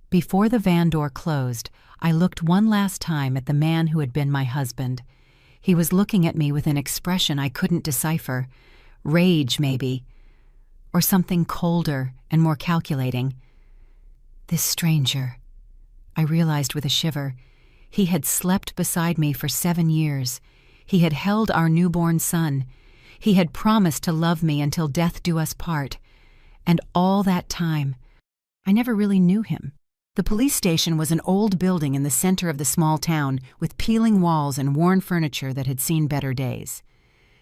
Before the van door closed, I looked one last time at the man who had been my husband. He was looking at me with an expression I couldn't decipher. Rage, maybe. Or something colder and more calculating. This stranger, I realized with a shiver. He had slept beside me for 7 years. He had held our newborn son. He had promised to love me until death do us part. And all that time, I never really knew him. The police station was an old building in the center of the small town with peeling walls and worn furniture that had seen better days.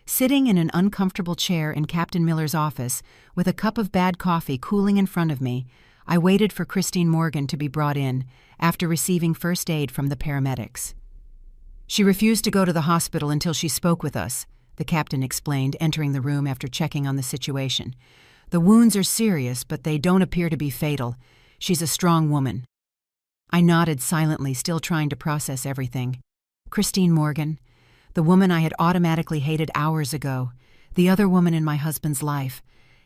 Sitting in an uncomfortable chair in Captain Miller's office, with a cup of bad coffee cooling in front of me, I waited for Christine Morgan to be brought in, after receiving first aid from the paramedics. She refused to go to the hospital until she spoke with us, the captain explained, entering the room after checking on the situation. The wounds are serious, but they don't appear to be fatal. She's a strong woman. I nodded silently, still trying to process everything. Christine Morgan, the woman I had automatically hated hours ago, the other woman in my husband's life.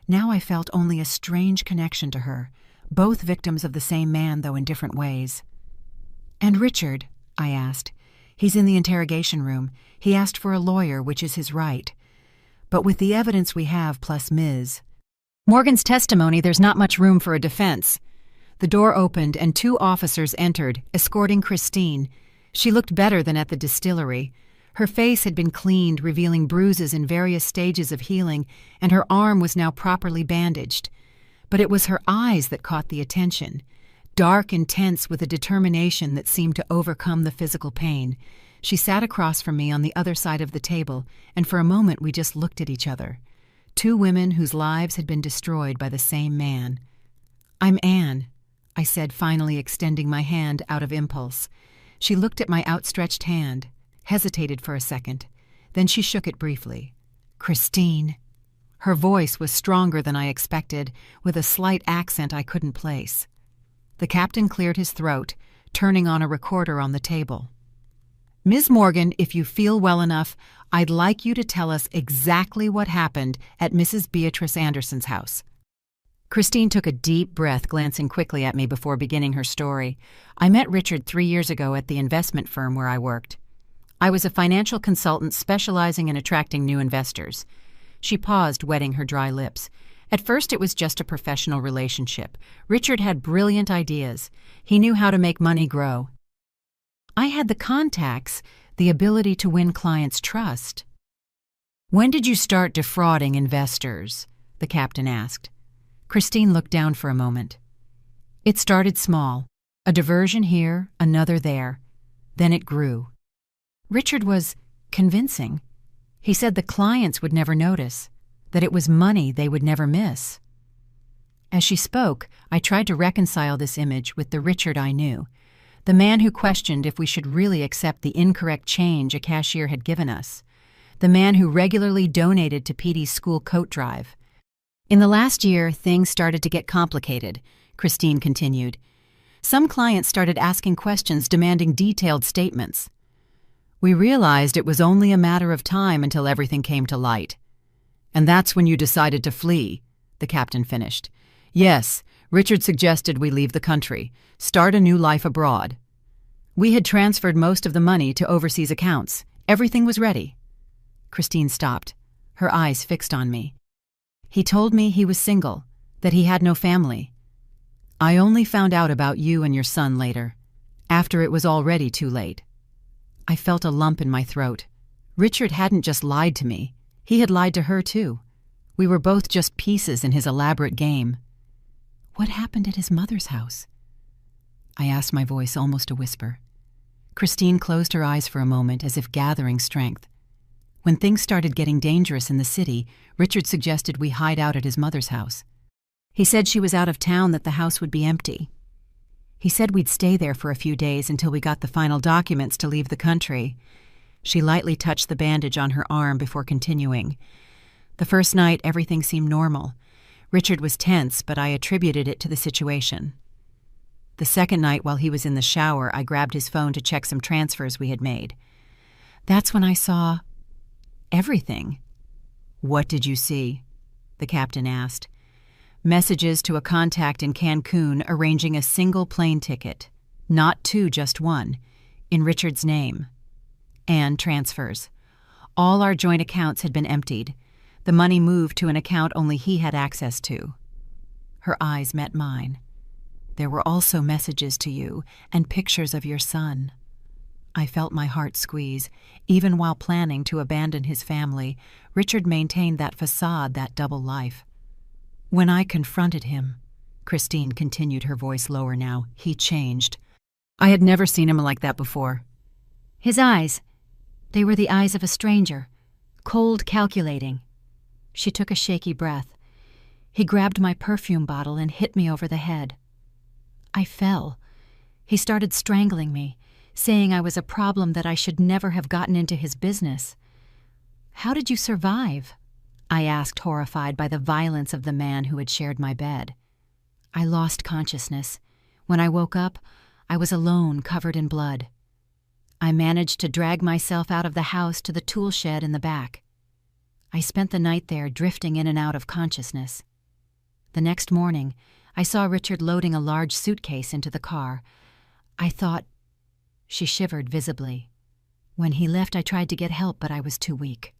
Now I felt only a strange connection to her, both victims of the same man, though in different ways. "And Richard?" I asked. "He's in the interrogation room. He asked for a lawyer, which is his right. But with the evidence we have, plus Ms. Morgan's testimony, there's not much room for a defense." The door opened and 2 officers entered, escorting Christine. She looked better than at the distillery. Her face had been cleaned, revealing bruises in various stages of healing, and her arm was now properly bandaged. But it was her eyes that caught the attention, dark and tense with a determination that seemed to overcome the physical pain. She sat across from me on the other side of the table, and for a moment we just looked at each other. 2 women whose lives had been destroyed by the same man. "I'm Anne," I said, finally extending my hand out of impulse. She looked at my outstretched hand, hesitated for a second. Then she shook it briefly. "Christine." Her voice was stronger than I expected, with a slight accent I couldn't place. The captain cleared his throat, turning on a recorder on the table. "Ms. Morgan, if you feel well enough, I'd like you to tell us exactly what happened at Mrs. Beatrice Anderson's house." Christine took a deep breath, glancing quickly at me before beginning her story. "I met Richard 3 years ago at the investment firm where I worked. I was a financial consultant specializing in attracting new investors." She paused, wetting her dry lips. "At first it was just a professional relationship. Richard had brilliant ideas. He knew how to make money grow. I had the contacts, the ability to win clients' trust." "When did you start defrauding investors?" the captain asked. Christine looked down for a moment. "It started small. A diversion here, another there. Then it grew. Richard was convincing. He said the clients would never notice, that it was money they would never miss." As she spoke, I tried to reconcile this image with the Richard I knew, the man who questioned if we should really accept the incorrect change a cashier had given us, the man who regularly donated to Petey's school coat drive. "In the last year, things started to get complicated," Christine continued. "Some clients started asking questions, demanding detailed statements. We realized it was only a matter of time until everything came to light. And that's when you decided to flee," the captain finished. "Yes, Richard suggested we leave the country, start a new life abroad. We had transferred most of the money to overseas accounts. Everything was ready." Christine stopped, her eyes fixed on me. "He told me he was single, that he had no family. I only found out about you and your son later, after it was already too late." I felt a lump in my throat. Richard hadn't just lied to me. He had lied to her, too. We were both just pieces in his elaborate game. "What happened at his mother's house?" I asked, my voice almost a whisper. Christine closed her eyes for a moment, as if gathering strength. "When things started getting dangerous in the city, Richard suggested we hide out at his mother's house. He said she was out of town, that the house would be empty. He said we'd stay there for a few days until we got the final documents to leave the country." She lightly touched the bandage on her arm before continuing. "The first night, everything seemed normal. Richard was tense, but I attributed it to the situation. The second night, while he was in the shower, I grabbed his phone to check some transfers we had made. That's when I saw everything." "What did you see?" the captain asked. "Messages to a contact in Cancun arranging a single plane ticket, not 2, just 1, in Richard's name. And transfers. All our joint accounts had been emptied. The money moved to an account only he had access to." Her eyes met mine. "There were also messages to you and pictures of your son." I felt my heart squeeze. Even while planning to abandon his family, Richard maintained that facade, that double life. When I confronted him, Christine continued, her voice lower now, he changed. I had never seen him like that before. His eyes, they were the eyes of a stranger, cold, calculating. She took a shaky breath. He grabbed my perfume bottle and hit me over the head. I fell. He started strangling me, saying I was a problem, that I should never have gotten into his business. How did you survive? I asked, horrified by the violence of the man who had shared my bed. I lost consciousness. When I woke up, I was alone, covered in blood. I managed to drag myself out of the house to the tool shed in the back. I spent the night there, drifting in and out of consciousness. The next morning, I saw Richard loading a large suitcase into the car. I thought... She shivered visibly. When he left, I tried to get help, but I was too weak.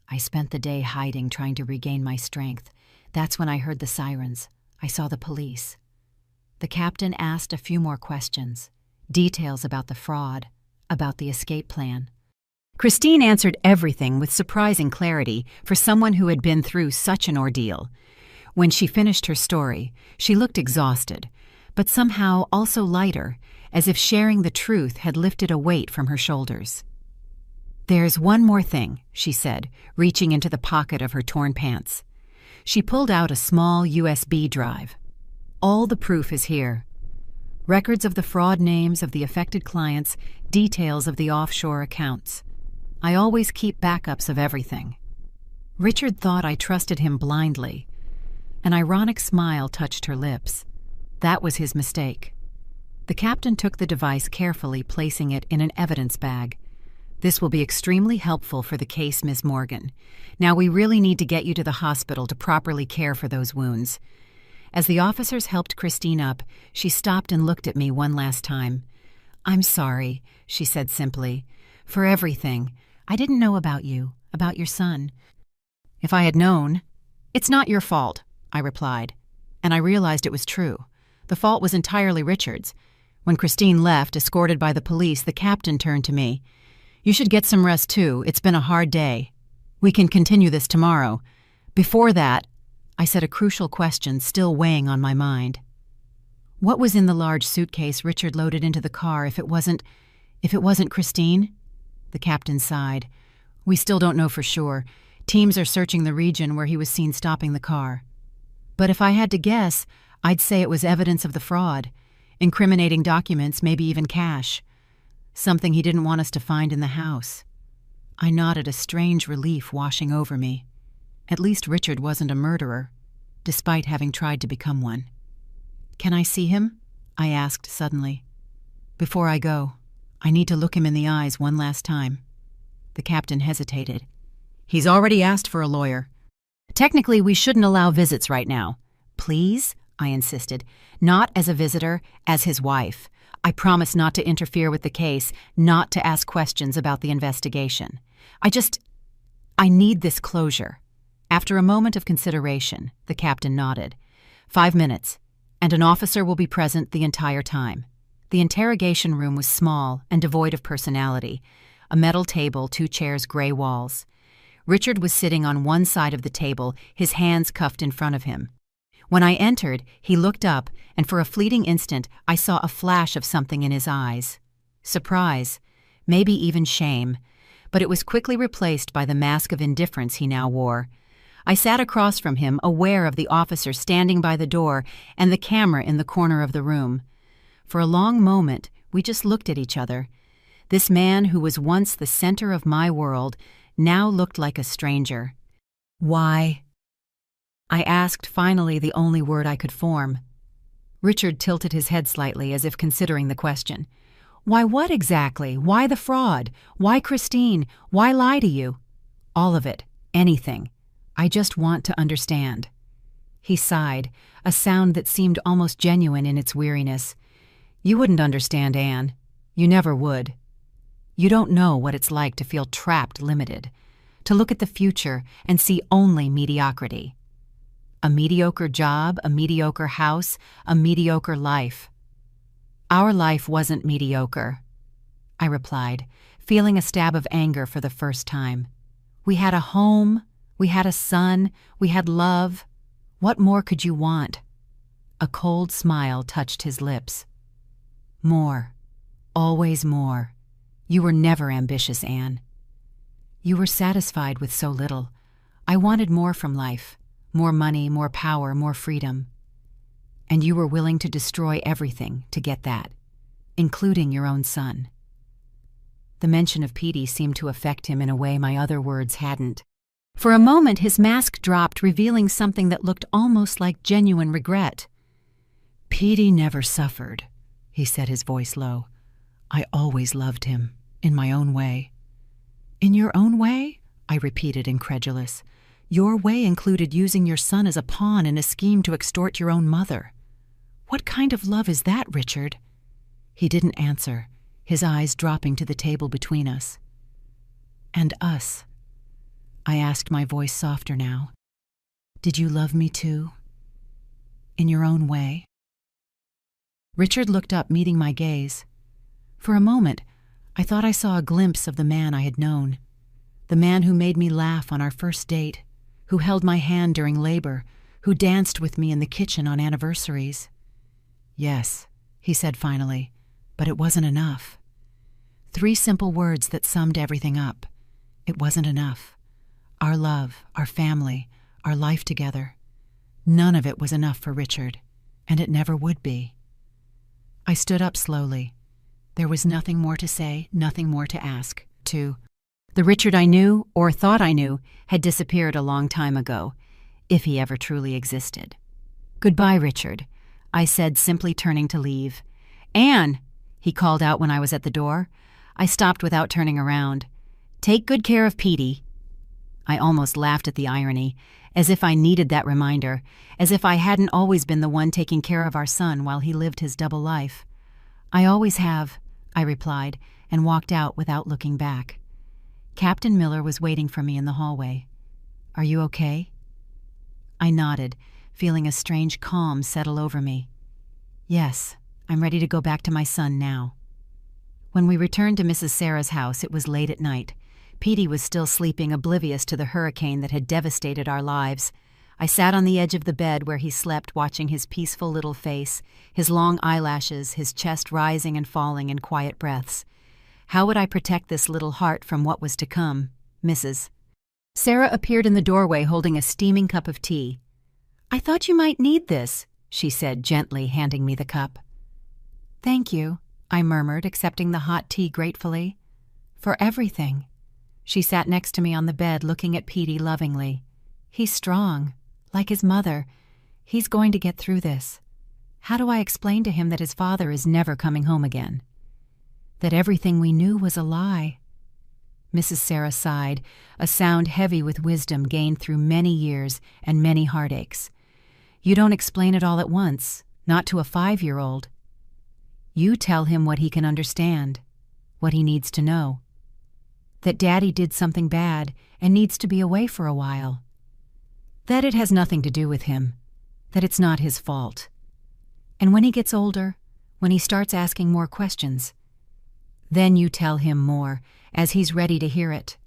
I spent the day hiding, trying to regain my strength. That's when I heard the sirens. I saw the police. The captain asked a few more questions, details about the fraud, about the escape plan. Christine answered everything with surprising clarity for someone who had been through such an ordeal. When she finished her story, she looked exhausted, but somehow also lighter, as if sharing the truth had lifted a weight from her shoulders. There's one more thing, she said, reaching into the pocket of her torn pants. She pulled out a small USB drive. All the proof is here. Records of the fraud, names of the affected clients, details of the offshore accounts. I always keep backups of everything. Richard thought I trusted him blindly. An ironic smile touched her lips. That was his mistake. The captain took the device carefully, placing it in an evidence bag. This will be extremely helpful for the case, Miss Morgan. Now we really need to get you to the hospital to properly care for those wounds. As the officers helped Christine up, she stopped and looked at me one last time. I'm sorry, she said simply, for everything. I didn't know about you, about your son. If I had known... It's not your fault, I replied, and I realized it was true. The fault was entirely Richard's. When Christine left, escorted by the police, the captain turned to me. You should get some rest too. It's been a hard day. We can continue this tomorrow. Before that, I said a crucial question still weighing on my mind. What was in the large suitcase Richard loaded into the car if it wasn't Christine? The captain sighed. We still don't know for sure. Teams are searching the region where he was seen stopping the car. But if I had to guess, I'd say it was evidence of the fraud. Incriminating documents, maybe even cash. Something he didn't want us to find in the house. I nodded, a strange relief washing over me. At least Richard wasn't a murderer, despite having tried to become one. Can I see him? I asked suddenly. Before I go, I need to look him in the eyes one last time. The captain hesitated. He's already asked for a lawyer. Technically, we shouldn't allow visits right now. Please? I insisted. Not as a visitor, as his wife. I promise not to interfere with the case, not to ask questions about the investigation. I need this closure. After a moment of consideration, the captain nodded. 5 minutes, and an officer will be present the entire time. The interrogation room was small and devoid of personality. A metal table, 2 chairs, gray walls. Richard was sitting on one side of the table, his hands cuffed in front of him. When I entered, he looked up, and for a fleeting instant, I saw a flash of something in his eyes. Surprise, maybe even shame, but it was quickly replaced by the mask of indifference he now wore. I sat across from him, aware of the officer standing by the door and the camera in the corner of the room. For a long moment, we just looked at each other. This man who was once the center of my world now looked like a stranger. Why? I asked, finally the only word I could form. Richard tilted his head slightly as if considering the question. Why what exactly? Why the fraud? Why Christine? Why lie to you? All of it. Anything. I just want to understand. He sighed, a sound that seemed almost genuine in its weariness. You wouldn't understand, Anne. You never would. You don't know what it's like to feel trapped, limited, to look at the future and see only mediocrity. A mediocre job, a mediocre house, a mediocre life. Our life wasn't mediocre. I replied, feeling a stab of anger for the first time. We had a home, we had a son, we had love. What more could you want? A cold smile touched his lips. More. Always more. You were never ambitious, Anne. You were satisfied with so little. I wanted more from life. More money, more power, more freedom. And you were willing to destroy everything to get that, including your own son. The mention of Petey seemed to affect him in a way my other words hadn't. For a moment his mask dropped, revealing something that looked almost like genuine regret. Petey never suffered, he said, his voice low. I always loved him, in my own way. In your own way? I repeated, incredulous. Your way included using your son as a pawn in a scheme to extort your own mother. What kind of love is that, Richard? He didn't answer, his eyes dropping to the table between us. And us? I asked, my voice softer now. Did you love me too? In your own way? Richard looked up, meeting my gaze. For a moment, I thought I saw a glimpse of the man I had known. The man who made me laugh on our first date, who held my hand during labor, who danced with me in the kitchen on anniversaries. Yes, he said finally, but it wasn't enough. 3 simple words that summed everything up. It wasn't enough. Our love, our family, our life together. None of it was enough for Richard, and it never would be. I stood up slowly. There was nothing more to say, nothing more to ask. The Richard I knew, or thought I knew, had disappeared a long time ago, if he ever truly existed. Goodbye, Richard, I said, simply turning to leave. Anne, he called out when I was at the door. I stopped without turning around. Take good care of Petey. I almost laughed at the irony, as if I needed that reminder, as if I hadn't always been the one taking care of our son while he lived his double life. I always have, I replied, and walked out without looking back. Captain Miller was waiting for me in the hallway. Are you okay? I nodded, feeling a strange calm settle over me. Yes, I'm ready to go back to my son now. When we returned to Mrs. Sarah's house, it was late at night. Petey was still sleeping, oblivious to the hurricane that had devastated our lives. I sat on the edge of the bed where he slept, watching his peaceful little face, his long eyelashes, his chest rising and falling in quiet breaths. How would I protect this little heart from what was to come, Mrs. Sarah appeared in the doorway holding a steaming cup of tea. I thought you might need this, she said, gently handing me the cup. Thank you, I murmured, accepting the hot tea gratefully. For everything. She sat next to me on the bed, looking at Petey lovingly. He's strong, like his mother. He's going to get through this. How do I explain to him that his father is never coming home again? That everything we knew was a lie? Mrs. Sarah sighed, a sound heavy with wisdom gained through many years and many heartaches. You don't explain it all at once, not to a 5-year-old. You tell him what he can understand, what he needs to know. That Daddy did something bad and needs to be away for a while. That it has nothing to do with him, that it's not his fault. And when he gets older, when he starts asking more questions, then you tell him more, as he's ready to hear it.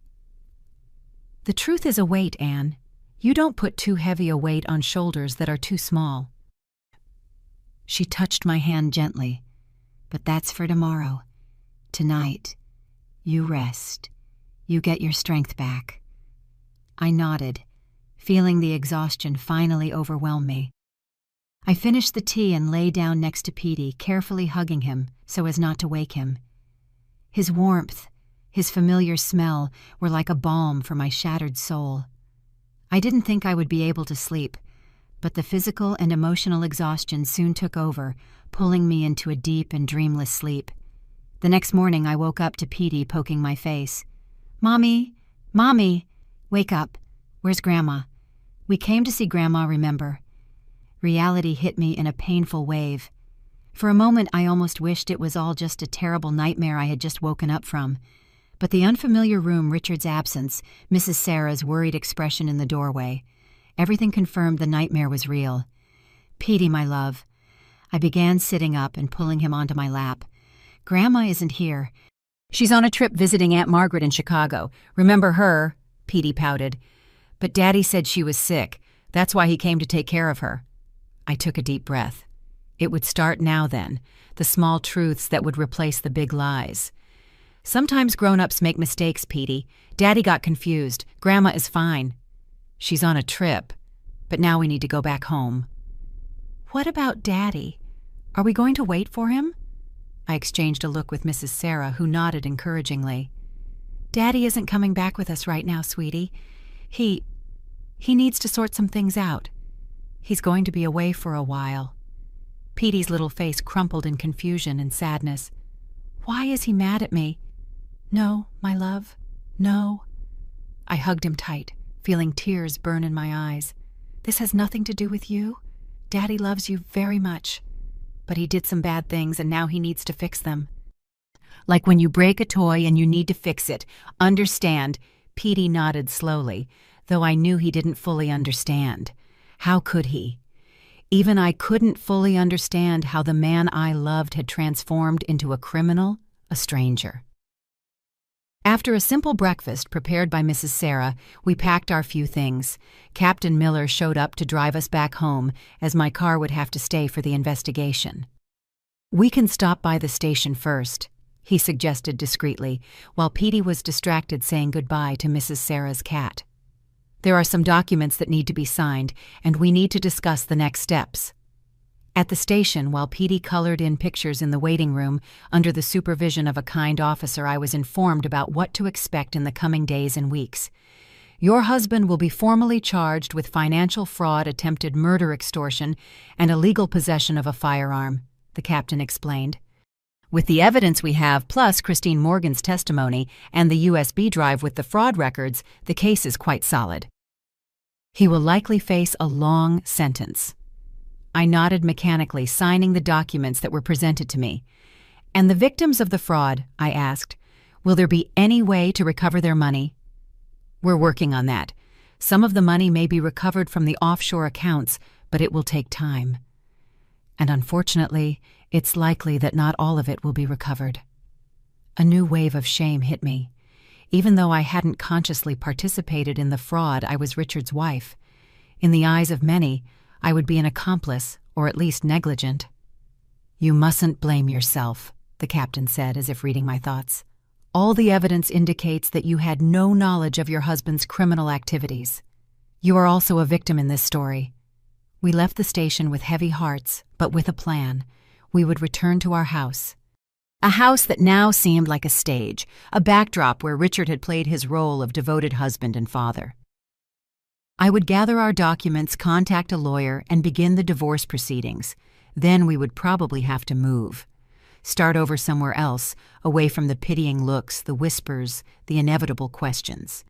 The truth is a weight, Anne. You don't put too heavy a weight on shoulders that are too small. She touched my hand gently. But that's for tomorrow. Tonight, you rest. You get your strength back. I nodded, feeling the exhaustion finally overwhelm me. I finished the tea and lay down next to Petey, carefully hugging him so as not to wake him. His warmth, his familiar smell were like a balm for my shattered soul. I didn't think I would be able to sleep, but the physical and emotional exhaustion soon took over, pulling me into a deep and dreamless sleep. The next morning I woke up to Petey poking my face. Mommy, Mommy, wake up. Where's Grandma? We came to see Grandma, remember? Reality hit me in a painful wave. For a moment I almost wished it was all just a terrible nightmare I had just woken up from. But the unfamiliar room, Richard's absence, Mrs. Sarah's worried expression in the doorway, everything confirmed the nightmare was real. Petey, my love. I began sitting up and pulling him onto my lap. Grandma isn't here. She's on a trip visiting Aunt Margaret in Chicago. Remember her? Petey pouted. But Daddy said she was sick. That's why he came to take care of her. I took a deep breath. It would start now then, the small truths that would replace the big lies. Sometimes grown-ups make mistakes, Petey. Daddy got confused. Grandma is fine. She's on a trip. But now we need to go back home. What about Daddy? Are we going to wait for him? I exchanged a look with Mrs. Sarah, who nodded encouragingly. Daddy isn't coming back with us right now, sweetie. He needs to sort some things out. He's going to be away for a while. Petey's little face crumpled in confusion and sadness. Why is he mad at me? No, my love, no. I hugged him tight, feeling tears burn in my eyes. This has nothing to do with you. Daddy loves you very much. But he did some bad things and now he needs to fix them. Like when you break a toy and you need to fix it. Understand? Petey nodded slowly, though I knew he didn't fully understand. How could he? Even I couldn't fully understand how the man I loved had transformed into a criminal, a stranger. After a simple breakfast prepared by Mrs. Sarah, we packed our few things. Captain Miller showed up to drive us back home, as my car would have to stay for the investigation. We can stop by the station first, he suggested discreetly, while Petey was distracted saying goodbye to Mrs. Sarah's cat. There are some documents that need to be signed, and we need to discuss the next steps. At the station, while Petey colored in pictures in the waiting room, under the supervision of a kind officer, I was informed about what to expect in the coming days and weeks. Your husband will be formally charged with financial fraud, attempted murder, extortion, and illegal possession of a firearm, the captain explained. With the evidence we have, plus Christine Morgan's testimony and the USB drive with the fraud records, the case is quite solid. He will likely face a long sentence. I nodded mechanically, signing the documents that were presented to me. And the victims of the fraud, I asked, will there be any way to recover their money? We're working on that. Some of the money may be recovered from the offshore accounts, but it will take time. And unfortunately, it's likely that not all of it will be recovered. A new wave of shame hit me. Even though I hadn't consciously participated in the fraud, I was Richard's wife. In the eyes of many, I would be an accomplice, or at least negligent. You mustn't blame yourself, the captain said, as if reading my thoughts. All the evidence indicates that you had no knowledge of your husband's criminal activities. You are also a victim in this story. We left the station with heavy hearts, but with a plan. We would return to our house. A house that now seemed like a stage, a backdrop where Richard had played his role of devoted husband and father. I would gather our documents, contact a lawyer, and begin the divorce proceedings. Then we would probably have to move. Start over somewhere else, away from the pitying looks, the whispers, the inevitable questions.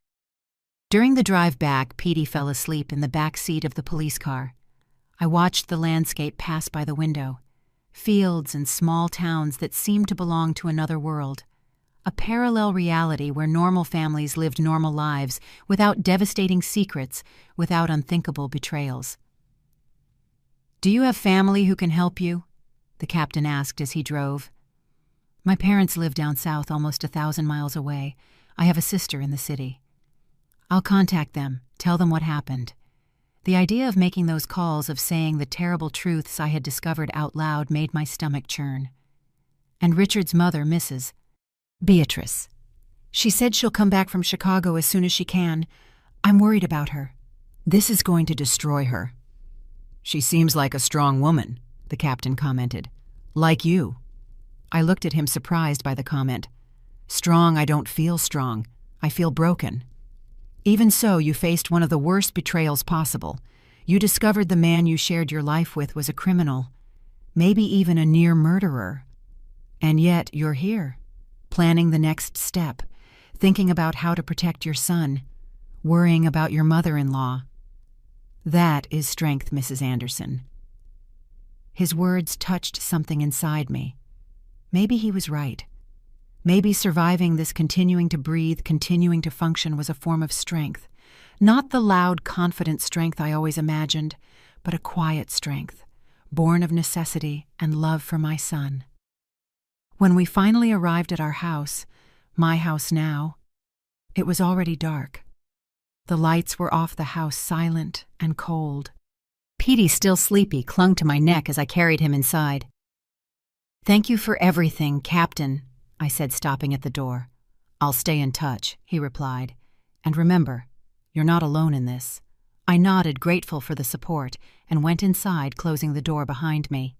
During the drive back, Petey fell asleep in the back seat of the police car. I watched the landscape pass by the window. Fields and small towns that seemed to belong to another world. A parallel reality where normal families lived normal lives, without devastating secrets, without unthinkable betrayals. Do you have family who can help you? The captain asked as he drove. My parents live down south, almost 1,000 miles away. I have a sister in the city. I'll contact them, tell them what happened. The idea of making those calls, of saying the terrible truths I had discovered out loud, made my stomach churn. And Richard's mother, Mrs. Beatrice. She said she'll come back from Chicago as soon as she can. I'm worried about her. This is going to destroy her. She seems like a strong woman, the captain commented. Like you. I looked at him, surprised by the comment. Strong, I don't feel strong. I feel broken. Even so, you faced one of the worst betrayals possible. You discovered the man you shared your life with was a criminal, maybe even a near murderer. And yet you're here, planning the next step, thinking about how to protect your son, worrying about your mother-in-law. That is strength, Mrs. Anderson. His words touched something inside me. Maybe he was right. Maybe surviving this, continuing to breathe, continuing to function, was a form of strength. Not the loud, confident strength I always imagined, but a quiet strength, born of necessity and love for my son. When we finally arrived at our house, My house now. It was already dark. The lights were off the house, silent and cold. Petey, still sleepy, clung to my neck as I carried him inside. "Thank you for everything, Captain," I said, stopping at the door. "I'll stay in touch," he replied. "And remember, you're not alone in this." I nodded, grateful for the support, and went inside, closing the door behind me.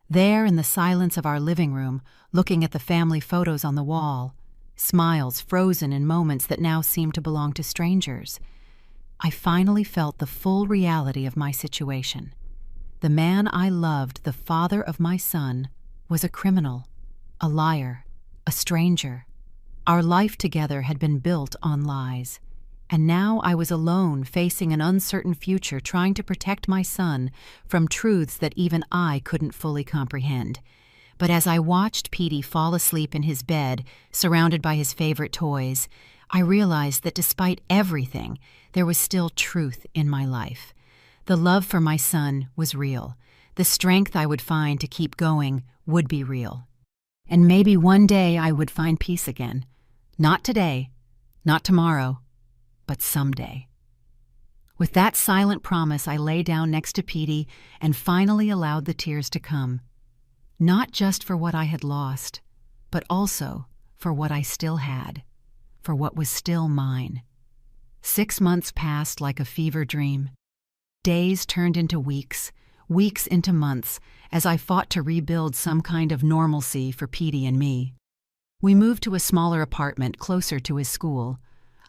There, in the silence of our living room, looking at the family photos on the wall, smiles frozen in moments that now seemed to belong to strangers, I finally felt the full reality of my situation. The man I loved, the father of my son, was a criminal, a liar, a stranger. Our life together had been built on lies, and now I was alone, facing an uncertain future, trying to protect my son from truths that even I couldn't fully comprehend. But as I watched Petey fall asleep in his bed, surrounded by his favorite toys, I realized that despite everything, there was still truth in my life. The love for my son was real. The strength I would find to keep going would be real. And maybe one day I would find peace again. Not today, not tomorrow, but someday. With that silent promise, I lay down next to Petey and finally allowed the tears to come. Not just for what I had lost, but also for what I still had, for what was still mine. 6 months passed like a fever dream. Days turned into weeks, weeks into months, as I fought to rebuild some kind of normalcy for Petey and me. We moved to a smaller apartment closer to his school.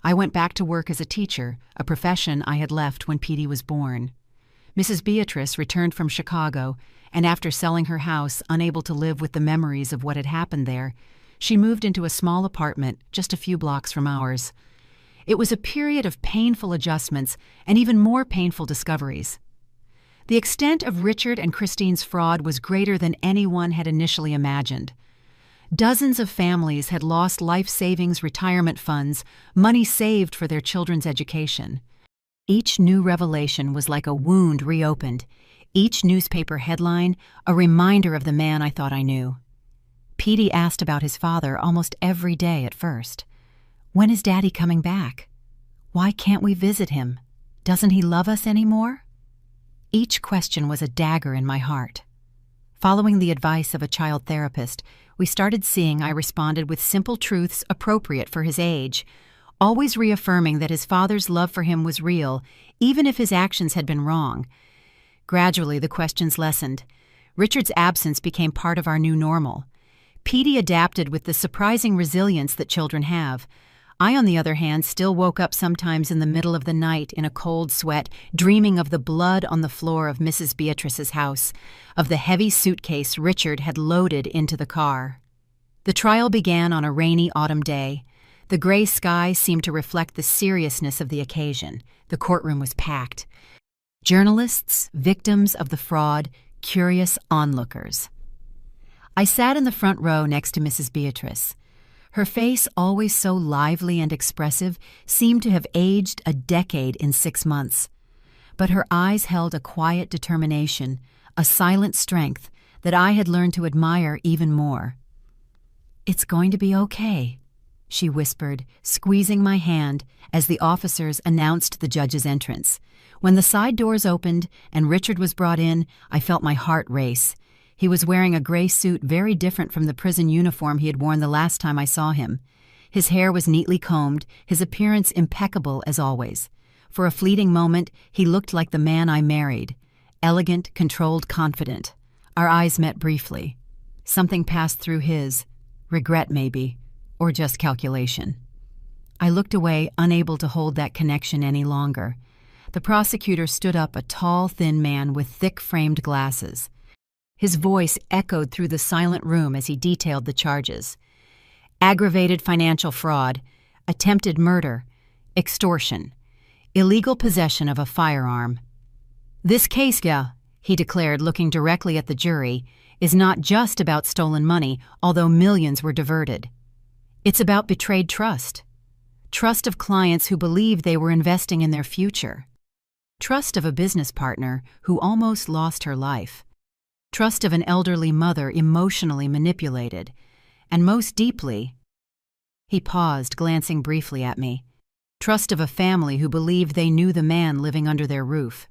I went back to work as a teacher, a profession I had left when Petey was born. Mrs. Beatrice returned from Chicago, and after selling her house, unable to live with the memories of what had happened there, she moved into a small apartment just a few blocks from ours. It was a period of painful adjustments and even more painful discoveries. The extent of Richard and Christine's fraud was greater than anyone had initially imagined. Dozens of families had lost life savings, retirement funds, money saved for their children's education. Each new revelation was like a wound reopened, each newspaper headline a reminder of the man I thought I knew. Petey asked about his father almost every day at first. "When is Daddy coming back? Why can't we visit him? Doesn't he love us anymore?" Each question was a dagger in my heart. Following the advice of a child therapist, we started seeing I responded with simple truths appropriate for his age, always reaffirming that his father's love for him was real, even if his actions had been wrong. Gradually, the questions lessened. Richard's absence became part of our new normal. Petey adapted with the surprising resilience that children have. I, on the other hand, still woke up sometimes in the middle of the night in a cold sweat, dreaming of the blood on the floor of Mrs. Beatrice's house, of the heavy suitcase Richard had loaded into the car. The trial began on a rainy autumn day. The gray sky seemed to reflect the seriousness of the occasion. The courtroom was packed. Journalists, victims of the fraud, curious onlookers. I sat in the front row next to Mrs. Beatrice. Her face, always so lively and expressive, seemed to have aged a decade in 6 months. But her eyes held a quiet determination, a silent strength that I had learned to admire even more. "It's going to be okay," she whispered, squeezing my hand as the officers announced the judge's entrance. When the side doors opened and Richard was brought in, I felt my heart race. He was wearing a gray suit very different from the prison uniform he had worn the last time I saw him. His hair was neatly combed, his appearance impeccable as always. For a fleeting moment, he looked like the man I married. Elegant, controlled, confident. Our eyes met briefly. Something passed through his. Regret, maybe, or just calculation. I looked away, unable to hold that connection any longer. The prosecutor stood up, a tall, thin man with thick-framed glasses. His voice echoed through the silent room as he detailed the charges. Aggravated financial fraud, attempted murder, extortion, illegal possession of a firearm. "This case, he declared, looking directly at the jury, is not just about stolen money, although millions were diverted. It's about betrayed trust. Trust of clients who believed they were investing in their future. Trust of a business partner who almost lost her life. Trust of an elderly mother emotionally manipulated. And most deeply, He paused, glancing briefly at me. Trust of a family who believed they knew the man living under their roof.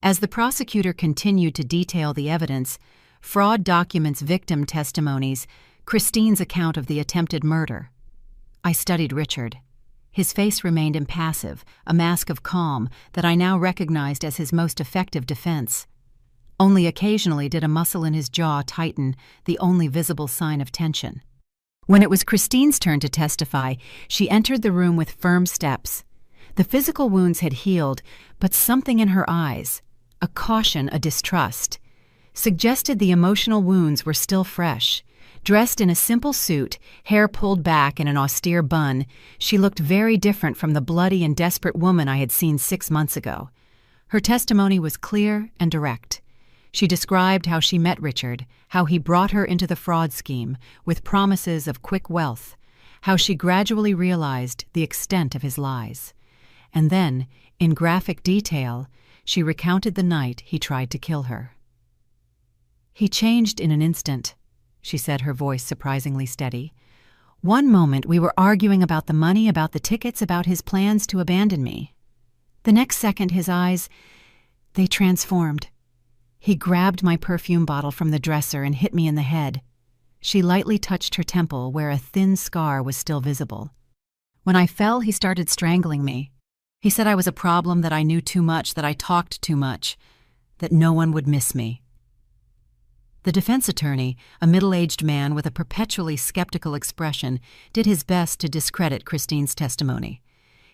As the prosecutor continued to detail the evidence, fraud documents victim testimonies, Christine's account of the attempted murder. I studied Richard. His face remained impassive, a mask of calm that I now recognized as his most effective defense. Only occasionally did a muscle in his jaw tighten, the only visible sign of tension. When it was Christine's turn to testify, she entered the room with firm steps. The physical wounds had healed, but something in her eyes, a caution, a distrust, suggested the emotional wounds were still fresh. Dressed in a simple suit, hair pulled back in an austere bun, she looked very different from the bloody and desperate woman I had seen 6 months ago. Her testimony was clear and direct. She described how she met Richard, how he brought her into the fraud scheme with promises of quick wealth, how she gradually realized the extent of his lies. And then, in graphic detail, she recounted the night he tried to kill her. "He changed in an instant," she said, her voice surprisingly steady. "One moment we were arguing about the money, about the tickets, about his plans to abandon me. The next second his eyes, they transformed. He grabbed my perfume bottle from the dresser and hit me in the head." She lightly touched her temple where a thin scar was still visible. "When I fell, he started strangling me. He said I was a problem, that I knew too much, that I talked too much, that no one would miss me." The defense attorney, a middle-aged man with a perpetually skeptical expression, did his best to discredit Christine's testimony.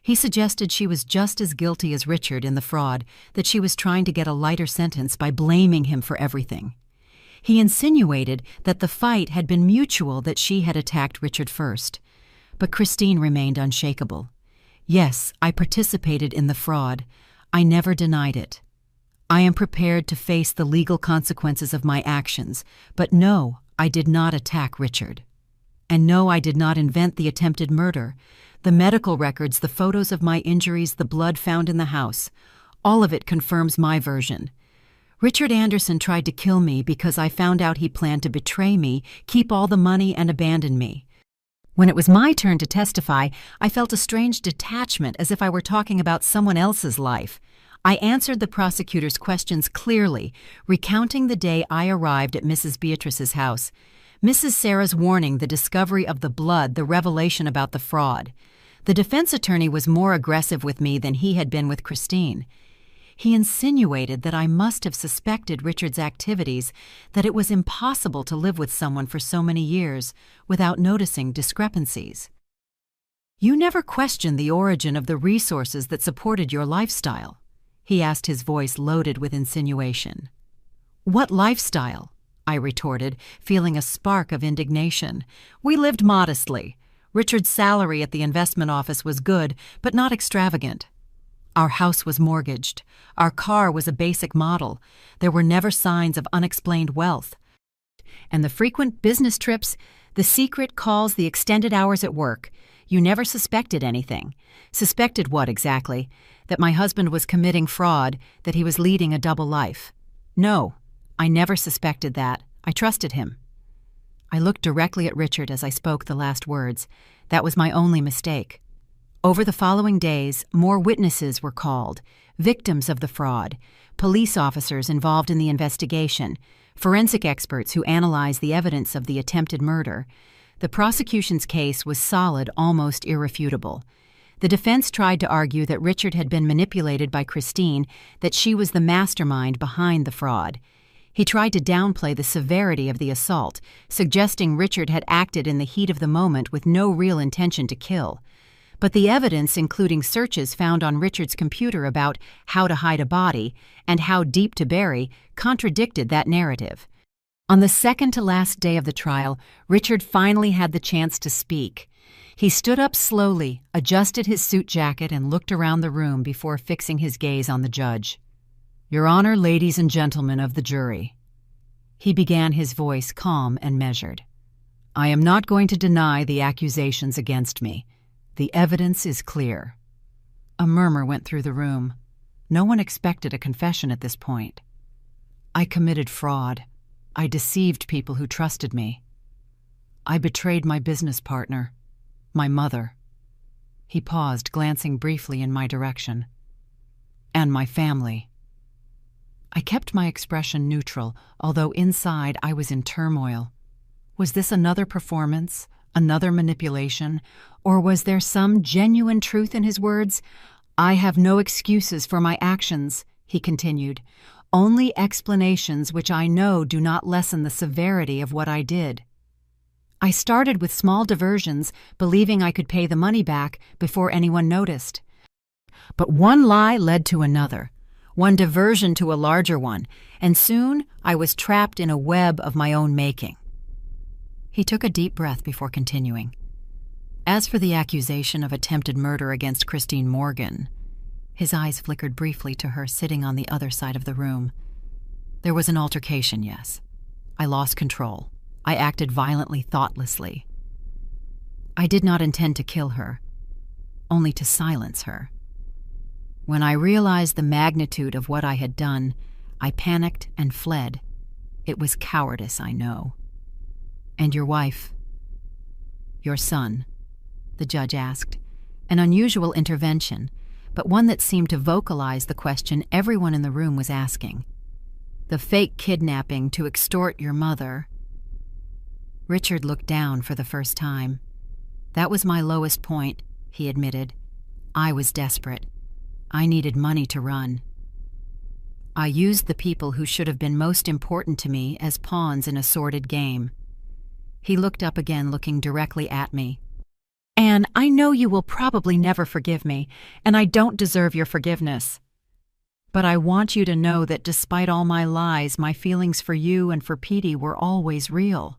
He suggested she was just as guilty as Richard in the fraud, that she was trying to get a lighter sentence by blaming him for everything. He insinuated that the fight had been mutual, that she had attacked Richard first. But Christine remained unshakable. "Yes, I participated in the fraud. I never denied it. I am prepared to face the legal consequences of my actions, but no, I did not attack Richard. And no, I did not invent the attempted murder. The medical records, the photos of my injuries, the blood found in the house, all of it confirms my version. Richard Anderson tried to kill me because I found out he planned to betray me, keep all the money, and abandon me. When it was my turn to testify, I felt a strange detachment, as if I were talking about someone else's life. I answered the prosecutor's questions clearly, recounting the day I arrived at Mrs. Beatrice's house, Mrs. Sarah's warning, the discovery of the blood, the revelation about the fraud. The defense attorney was more aggressive with me than he had been with Christine. He insinuated that I must have suspected Richard's activities, that it was impossible to live with someone for so many years without noticing discrepancies. "You never questioned the origin of the resources that supported your lifestyle?" he asked, his voice loaded with insinuation. "What lifestyle?" I retorted, feeling a spark of indignation. "We lived modestly. Richard's salary at the investment office was good, but not extravagant. Our house was mortgaged. Our car was a basic model. There were never signs of unexplained wealth. And the frequent business trips, the secret calls, the extended hours at work, you never suspected anything. Suspected what exactly? That my husband was committing fraud, that he was leading a double life. No, I never suspected that. I trusted him." I looked directly at Richard as I spoke the last words. That was my only mistake. Over the following days, more witnesses were called, victims of the fraud, police officers involved in the investigation, forensic experts who analyzed the evidence of the attempted murder. The prosecution's case was solid, almost irrefutable. The defense tried to argue that Richard had been manipulated by Christine, that she was the mastermind behind the fraud. He tried to downplay the severity of the assault, suggesting Richard had acted in the heat of the moment with no real intention to kill. But the evidence, including searches found on Richard's computer about how to hide a body and how deep to bury, contradicted that narrative. On the second to last day of the trial, Richard finally had the chance to speak. He stood up slowly, adjusted his suit jacket, and looked around the room before fixing his gaze on the judge. "Your Honor, ladies and gentlemen of the jury," he began, his voice calm and measured. "I am not going to deny the accusations against me. The evidence is clear." A murmur went through the room. No one expected a confession at this point. "I committed fraud. I deceived people who trusted me. I betrayed my business partner. My mother." He paused, glancing briefly in my direction. "And my family." I kept my expression neutral, although inside I was in turmoil. Was this another performance, another manipulation, or was there some genuine truth in his words? "I have no excuses for my actions," he continued, "only explanations which I know do not lessen the severity of what I did." I started with small diversions, believing I could pay the money back before anyone noticed. But one lie led to another, one diversion to a larger one, and soon I was trapped in a web of my own making. He took a deep breath before continuing. "As for the accusation of attempted murder against Christine Morgan," his eyes flickered briefly to her sitting on the other side of the room. "There was an altercation, yes. I lost control. I acted violently, thoughtlessly. I did not intend to kill her, only to silence her. When I realized the magnitude of what I had done, I panicked and fled. It was cowardice, I know." "And your wife?" "Your son?" the judge asked. An unusual intervention, but one that seemed to vocalize the question everyone in the room was asking. "The fake kidnapping to extort your mother." Richard looked down for the first time. "That was my lowest point," he admitted. "I was desperate. I needed money to run. I used the people who should have been most important to me as pawns in a sordid game." He looked up again, looking directly at me. "Anne, I know you will probably never forgive me, and I don't deserve your forgiveness. But I want you to know that despite all my lies, my feelings for you and for Petey were always real.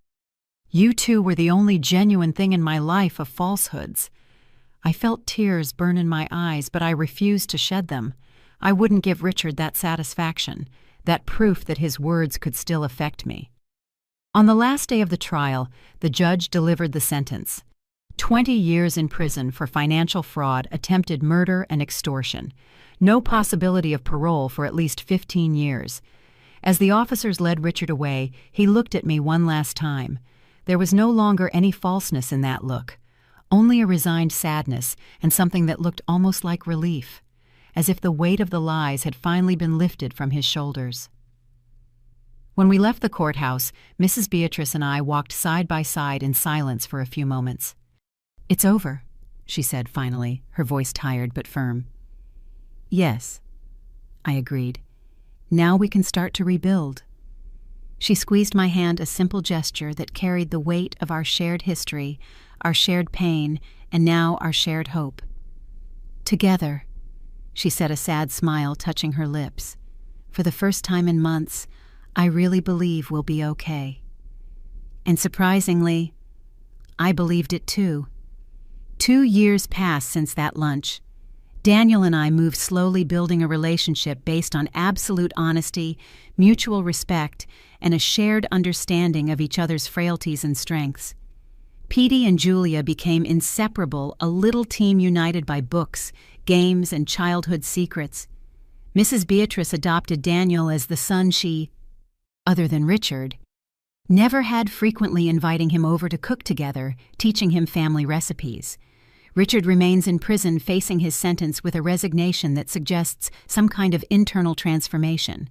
You two were the only genuine thing in my life of falsehoods. I felt tears burn in my eyes, but I refused to shed them. I wouldn't give Richard that satisfaction, that proof that his words could still affect me." On the last day of the trial, the judge delivered the sentence. 20 years in prison for financial fraud, attempted murder, and extortion. No possibility of parole for at least 15 years. As the officers led Richard away, he looked at me one last time. There was no longer any falseness in that look, only a resigned sadness and something that looked almost like relief, as if the weight of the lies had finally been lifted from his shoulders. When we left the courthouse, Mrs. Beatrice and I walked side by side in silence for a few moments. "It's over," she said finally, her voice tired but firm. "Yes," I agreed. "Now we can start to rebuild." She squeezed my hand, a simple gesture that carried the weight of our shared history, our shared pain, and now our shared hope. "Together," she said, a sad smile touching her lips. "For the first time in months, I really believe we'll be okay." And surprisingly, I believed it too. 2 years passed since that lunch. Daniel and I moved slowly, building a relationship based on absolute honesty, mutual respect, and a shared understanding of each other's frailties and strengths. Petey and Julia became inseparable, a little team united by books, games, and childhood secrets. Mrs. Beatrice adopted Daniel as the son she, other than Richard, never had, frequently inviting him over to cook together, teaching him family recipes. Richard remains in prison, facing his sentence with a resignation that suggests some kind of internal transformation.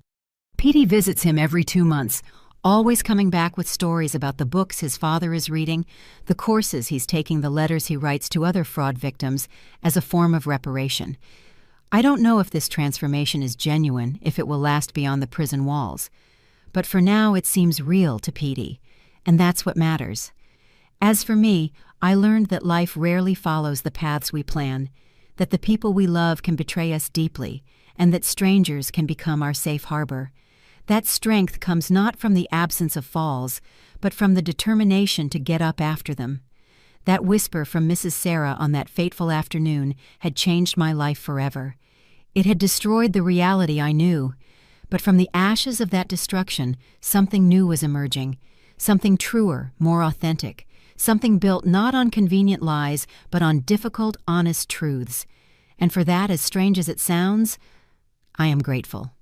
Petey visits him every 2 months, always coming back with stories about the books his father is reading, the courses he's taking, the letters he writes to other fraud victims as a form of reparation. I don't know if this transformation is genuine, if it will last beyond the prison walls. But for now it seems real to Petey, and that's what matters. As for me, I learned that life rarely follows the paths we plan, that the people we love can betray us deeply, and that strangers can become our safe harbor. That strength comes not from the absence of falls, but from the determination to get up after them. That whisper from Mrs. Sarah on that fateful afternoon had changed my life forever. It had destroyed the reality I knew, but from the ashes of that destruction, something new was emerging, something truer, more authentic, something built not on convenient lies, but on difficult, honest truths. And for that, as strange as it sounds, I am grateful.